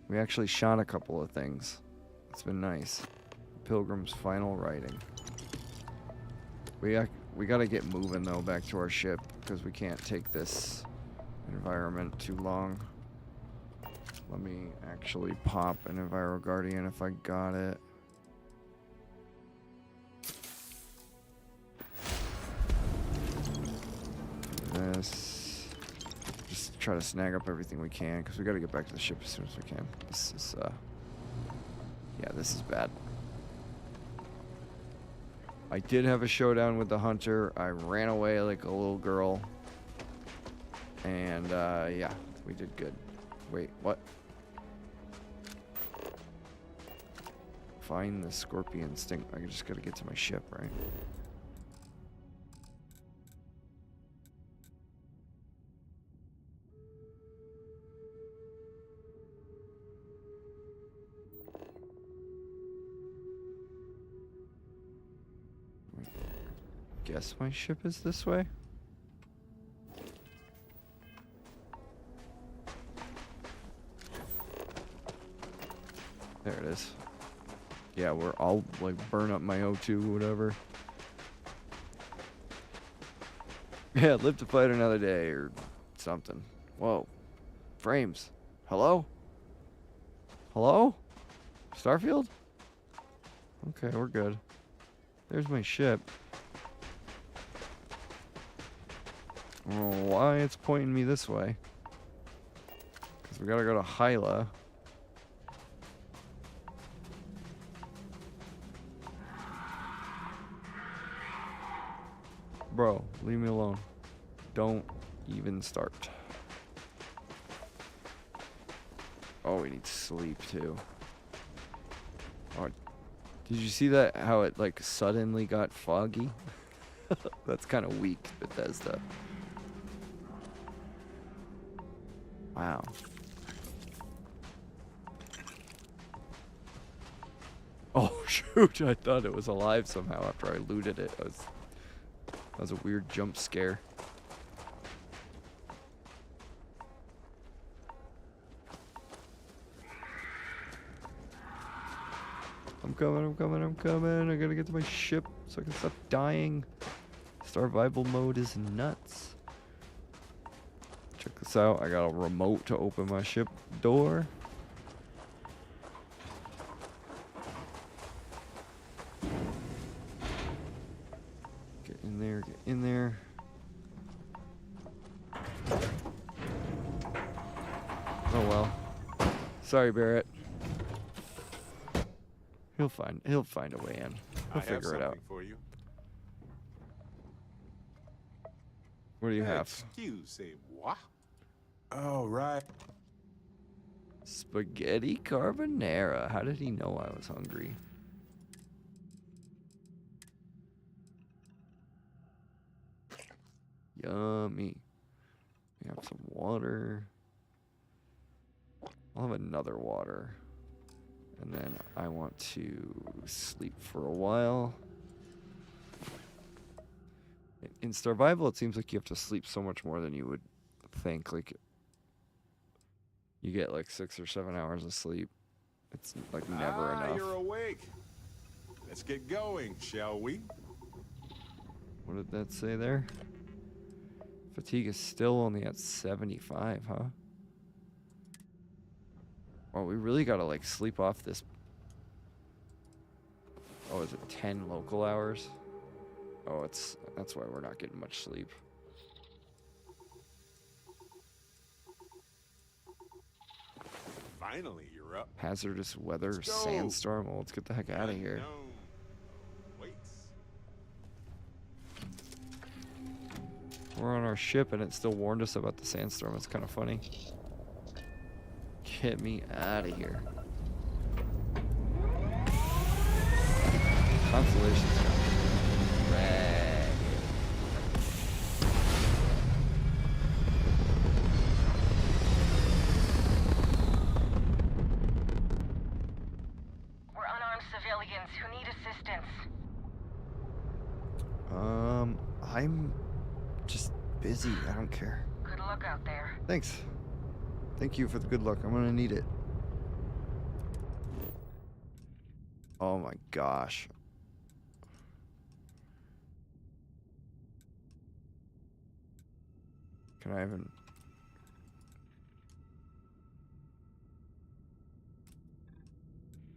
We actually shot a couple of things. It's been nice. Pilgrim's final writing. We gotta get moving though back to our ship because we can't take this environment too long. Let me actually pop an Enviro Guardian if I got it. This. Just try to snag up everything we can because we gotta get back to the ship as soon as we can. This is yeah, this is bad. I did have a showdown with the hunter. I ran away like a little girl. And, yeah, we did good. Wait, what? Find the scorpion sting. I just gotta get to my ship, right? Guess my ship is this way. There it is. Yeah, I'll like burn up my O2 or whatever. Yeah, live to fight another day or something. Whoa. Frames. Hello? Hello? Starfield? Okay, we're good. There's my ship. I don't know why it's pointing me this way. Because we gotta go to Hyla. Bro, leave me alone. Don't even start. Oh, we need sleep too. Oh, did you see that? How it like suddenly got foggy? That's kind of weak, Bethesda. Wow. Oh shoot! I thought it was alive somehow after I looted it. That was a weird jump scare. I'm coming. I gotta get to my ship so I can stop dying. Survival mode is nuts. Check this out. I got a remote to open my ship door. Get in there, get in there. Oh well. Sorry, Barrett. He'll find a way in. He'll figure it out. For you. What do you have? Excusez-moi. All right. Spaghetti carbonara. How did he know I was hungry? Yummy. We have some water. I'll have another water. And then I want to sleep for a while. In survival, it seems like you have to sleep so much more than you would think. Like, you get like 6 or 7 hours of sleep. It's like never enough. You're awake. Let's get going, shall we? What did that say there? Fatigue is still only at 75, huh? Oh, we really gotta like sleep off this. Oh, is it 10 local hours? Oh, that's why we're not getting much sleep. Finally, you're up. Hazardous weather, sandstorm. Well, let's get the heck out of here. We're on our ship and it still warned us about the sandstorm. It's kind of funny. Get me out of here. Constellation's got red. We're unarmed civilians who need assistance. I'm just busy. I don't care. Good luck out there. Thanks. Thank you for the good luck. I'm gonna need it. Oh my gosh. Can I even...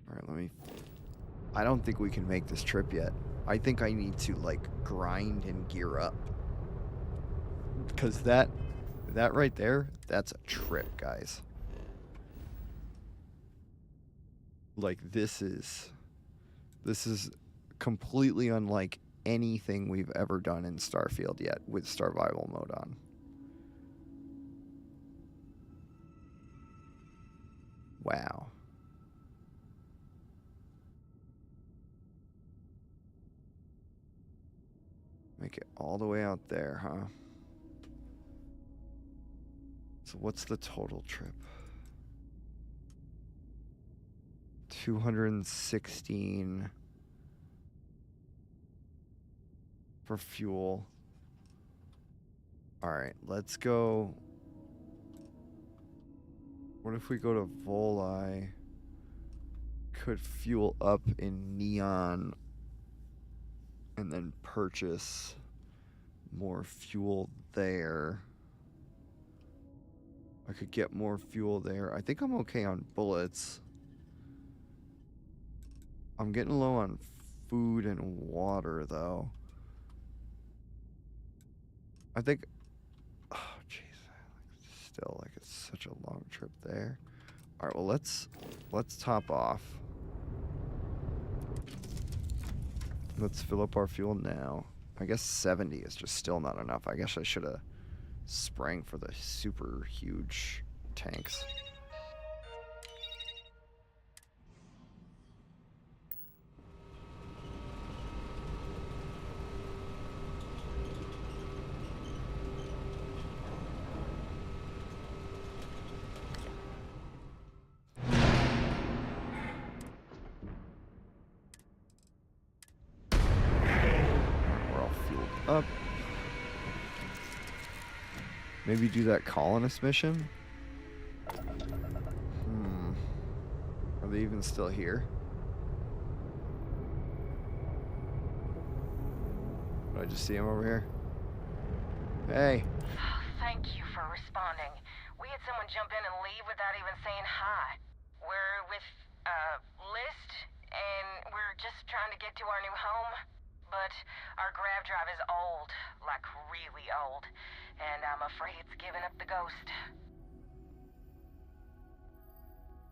Alright, let me... I don't think we can make this trip yet. I think I need to, like, grind and gear up. Because that right there, that's a trip, guys. Like, this is completely unlike anything we've ever done in Starfield yet with survival mode on. Wow. Make it all the way out there, huh? So what's the total trip? 216 for fuel. All right, let's go. What if we go to Voli? Could fuel up in Neon and then purchase more fuel there. I could get more fuel there. I think I'm okay on bullets. I'm getting low on food and water, though. I think... Oh, jeez. Still, like, it's such a long trip there. All right, well, let's top off. Let's fill up our fuel now. I guess 70 is just still not enough. I guess I should have sprang for the super huge tanks. Up. Maybe do that colonist mission? Are they even still here? Did I just see him over here? Hey. Thank you for responding. We had someone jump in and leave without even saying hi. We're with, List, and we're just trying to get to our new home. But our grav drive is old, like really old, and I'm afraid it's giving up the ghost.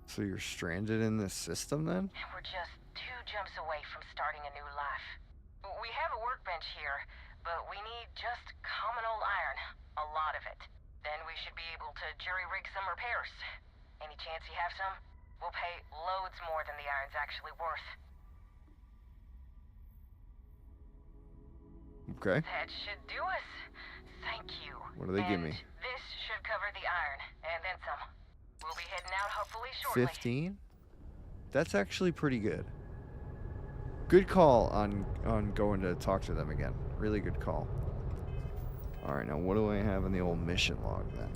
So you're stranded in this system then? We're just 2 jumps away from starting a new life. We have a workbench here, but we need just common old iron, a lot of it. Then we should be able to jury-rig some repairs. Any chance you have some? We'll pay loads more than the iron's actually worth. Okay. That should do us. Thank you. What do they give me? This should cover the iron, and then some. We'll be heading out hopefully shortly. 15? That's actually pretty good. Good call on going to talk to them again. Really good call. All right, now what do I have in the old mission log then?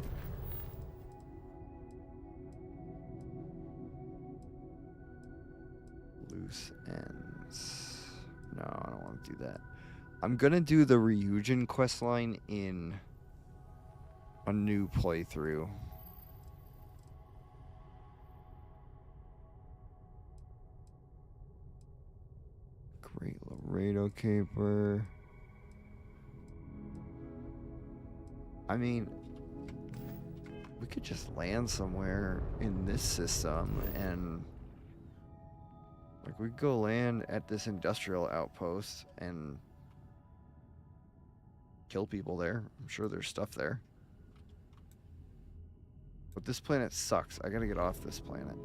Loose ends. No, I don't want to do that. I'm gonna do the Ryujin questline in a new playthrough. Great Laredo Caper. I mean, we could just land somewhere in this system and like we could go land at this industrial outpost and kill people there. I'm sure there's stuff there. But this planet sucks. I gotta get off this planet.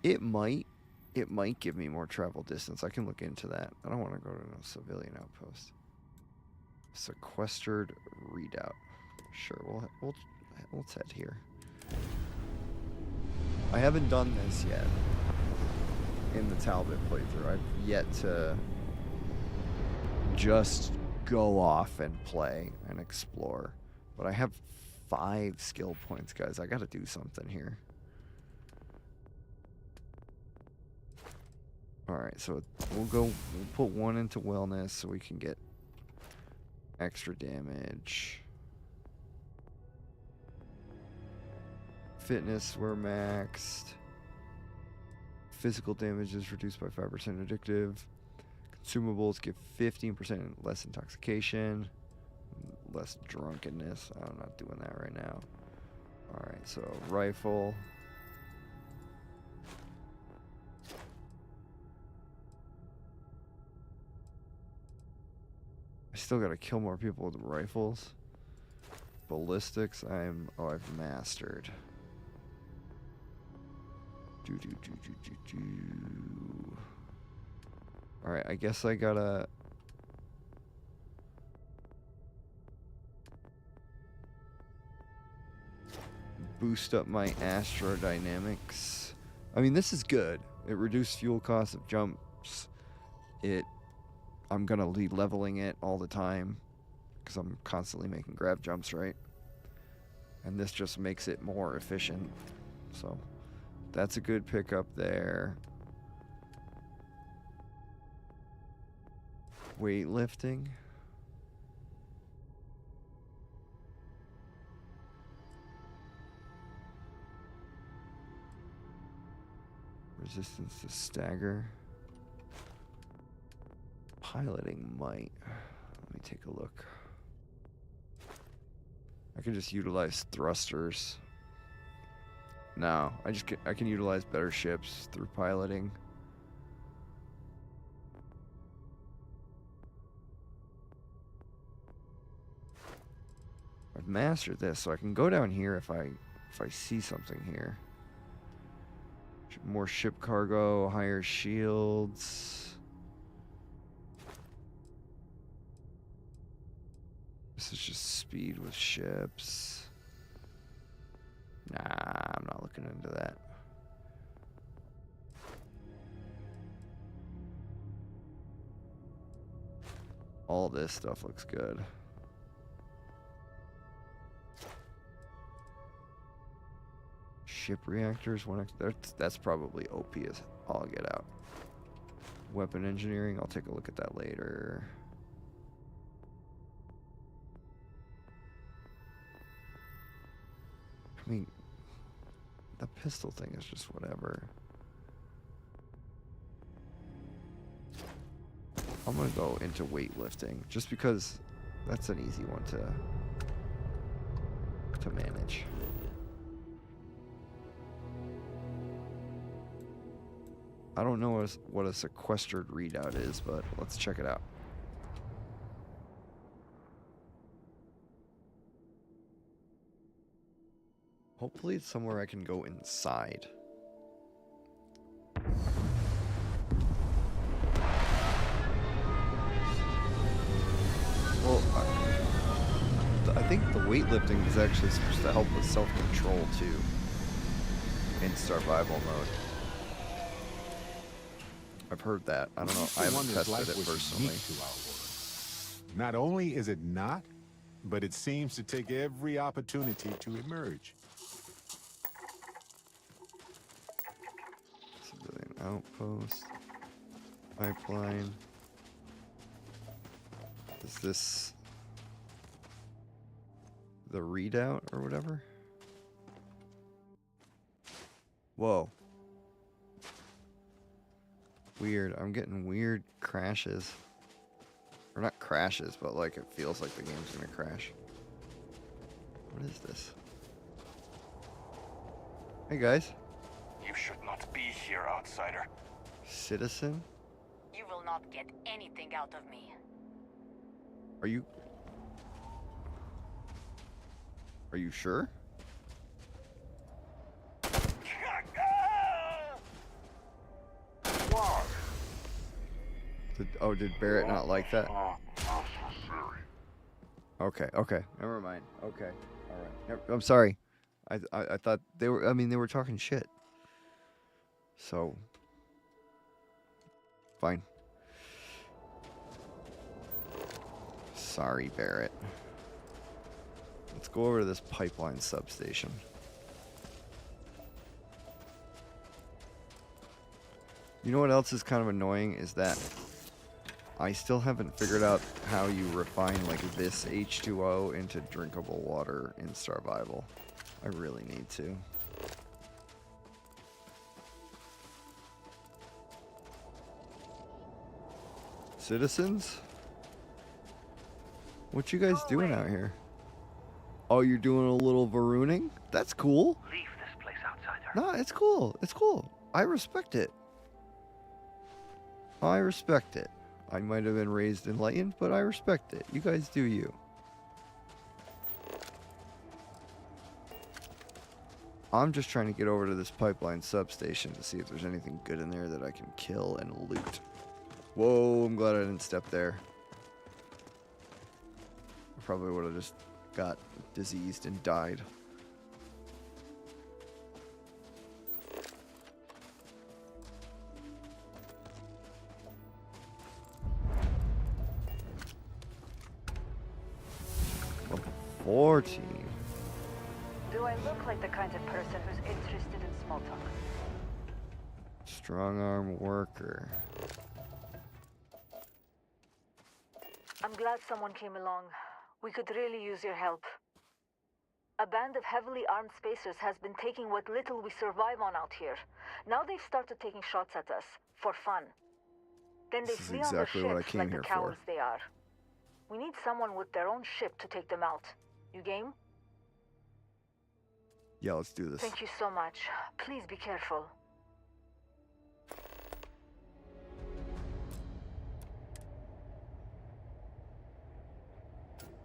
It might give me more travel distance. I can look into that. I don't want to go to a civilian outpost. Sequestered redoubt. Sure, let's head here. I haven't done this yet in the Talbot playthrough. I've yet to just go off and play and explore. But I have 5 skill points, guys. I gotta do something here. Alright, so we'll put 1 into wellness so we can get extra damage. Fitness, we're maxed. Physical damage is reduced by 5% addictive. Consumables give 15% less intoxication. Less drunkenness. I'm not doing that right now. Alright, so rifle. I still gotta kill more people with rifles. Ballistics, I've mastered. Alright, I guess I gotta boost up my astrodynamics. I mean, this is good. It reduced fuel costs of jumps. I'm gonna be leveling it all the time because I'm constantly making grab jumps, right? And this just makes it more efficient. So that's a good pickup there. Weightlifting. Resistance to stagger. Piloting might. Let me take a look. I can just utilize thrusters. No, I can utilize better ships through piloting. I've mastered this, so I can go down here if I see something here. More ship cargo, higher shields. This is just speed with ships. Nah, I'm not looking into that. All this stuff looks good. Ship reactors, that's probably OP as all get out. Weapon engineering, I'll take a look at that later. I mean, the pistol thing is just whatever. I'm gonna go into weightlifting just because that's an easy one to manage. I don't know what a sequestered redoubt is, but let's check it out. Hopefully it's somewhere I can go inside. Well, I think the weightlifting is actually supposed to help with self-control too in survival mode. I've heard that. I don't know. I haven't tested it personally. Not only is it not, but it seems to take every opportunity to emerge. Civilian outpost. Pipeline. Is this the redoubt or whatever? Whoa. Weird. I'm getting weird crashes. Or not crashes, but like it feels like the game's gonna crash. What is this? Hey guys. You should not be here, outsider. Citizen? You will not get anything out of me. Are you sure? Did Barrett not like that? Okay, never mind. Okay, all right. I'm sorry. I thought they were. I mean, they were talking shit. So, fine. Sorry, Barrett. Let's go over to this pipeline substation. You know what else is kind of annoying is that I still haven't figured out how you refine like this H2O into drinkable water in Starfield. I really need to. Citizens? What you guys doing out here? Oh, you're doing a little varooning? That's cool. Leave this place, outsider. No, it's cool. It's cool. I respect it. I respect it. I might have been raised enlightened, but I respect it. You guys do you. I'm just trying to get over to this pipeline substation to see if there's anything good in there that I can kill and loot. Whoa, I'm glad I didn't step there. I probably would have just got diseased and died. Level 14. Do I look like the kind of person who's interested in small talk? Strong arm worker. I'm glad someone came along. We could really use your help. A band of heavily armed spacers has been taking what little we survive on out here. Now they've started taking shots at us, for fun. Then they This is flee on their exactly what I ships came like here the for. cowards they are. We need someone with their own ship to take them out. You game? Yeah, let's do this. Thank you so much. Please be careful.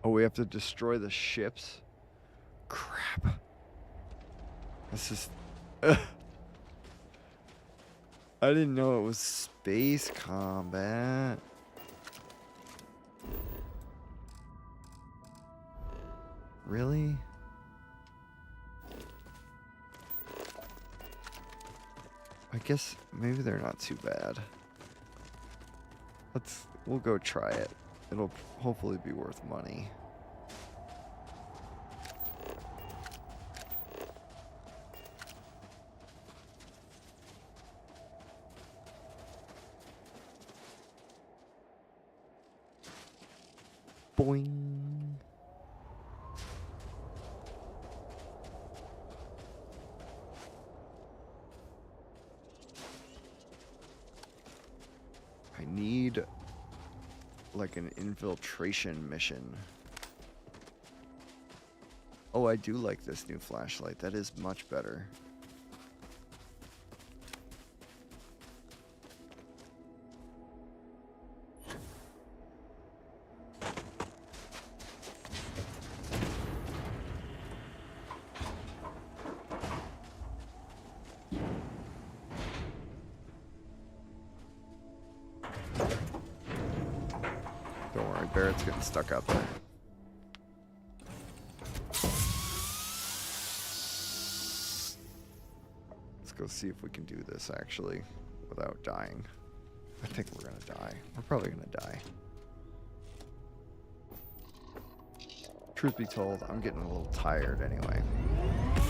Oh, we have to destroy the ships? Crap. This is... I didn't know it was space combat. Really? I guess maybe they're not too bad. We'll go try it. It'll hopefully be worth money. Boing. I need like an infiltration mission. Oh, I do like this new flashlight. That is much better. Don't worry, Barrett's getting stuck out there. Let's go see if we can do this actually without dying. I think we're gonna die. We're probably gonna die. Truth be told, I'm getting a little tired anyway.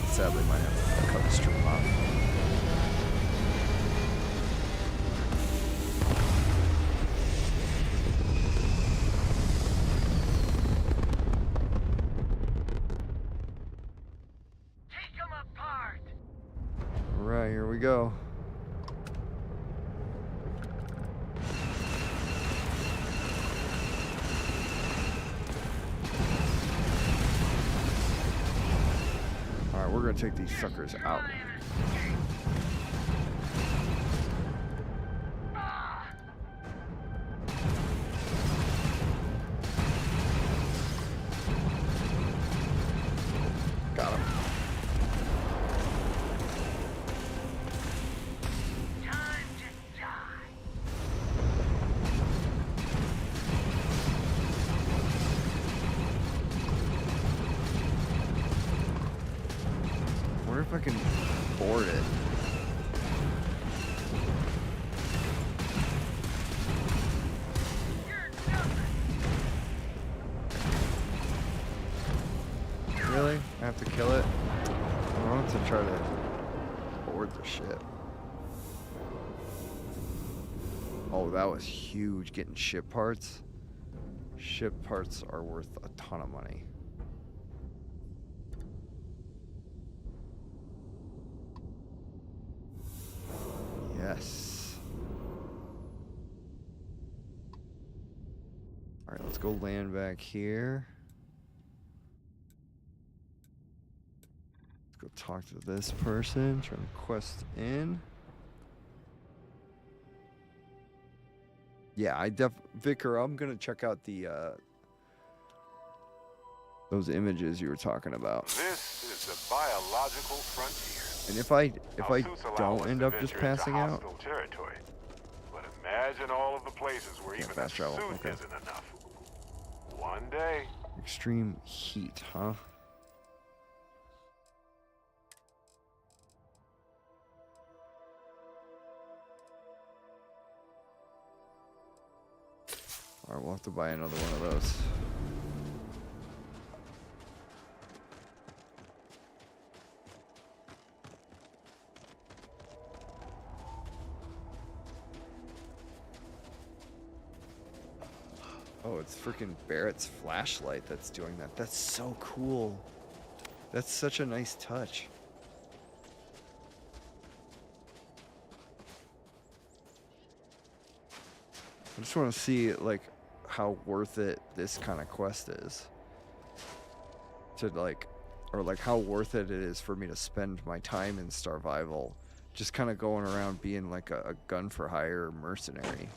Sadly, might have to cut the stream off. Alright, here we go. Alright, we're gonna take these suckers out. Got him. if I can board it. Really? I have to kill it? I want to try to board the ship. Oh, that was huge, getting ship parts. Ship parts are worth a ton of money. Yes. All right, let's go land back here. Let's go talk to this person, try to quest in. Yeah, Vicar, I'm gonna check out the those images you were talking about. This is the biological frontier. And if I don't end up just passing out. Territory. But imagine all of the places where even fast a travel. suit Okay. isn't enough. One day. Extreme heat, huh? Alright, we'll have to buy another one of those. Oh, it's freaking Barrett's flashlight that's doing that. That's so cool. That's such a nice touch. I just want to see, like, how worth it this kind of quest is. To, like, or, like, how worth it is for me to spend my time in Starfival. Just kind of going around being, like, a gun for hire mercenary.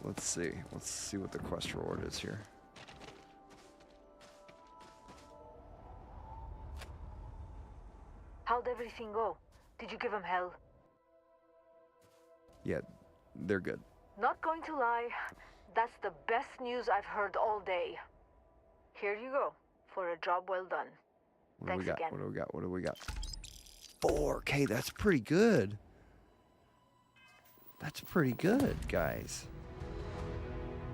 Let's see. Let's see what the quest reward is here. How'd everything go? Did you give him hell? Yeah, they're good. Not going to lie, that's the best news I've heard all day. Here you go, for a job well done. What do we Thanks got? again. What do we got? What do we got? 4K, that's pretty good. That's pretty good, guys.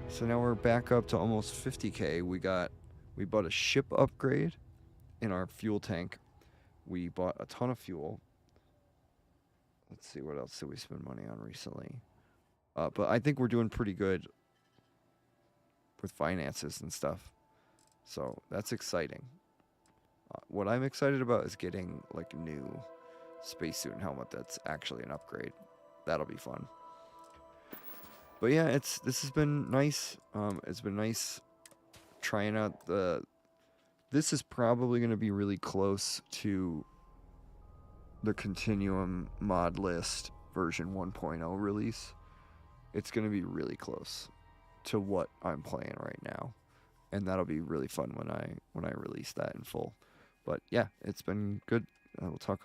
So now we're back up to almost 50K. We bought a ship upgrade in our fuel tank. We bought a ton of fuel. Let's see, what else did we spend money on recently? But I think we're doing pretty good with finances and stuff. So that's exciting. What I'm excited about is getting like new spacesuit and helmet that's actually an upgrade. That'll be fun. But yeah, this has been nice. It's been nice trying out this is probably going to be really close to the Continuum Modlist version 1.0 release. It's going to be really close to what I'm playing right now. And that'll be really fun when I release that in full. But yeah, it's been good. We'll talk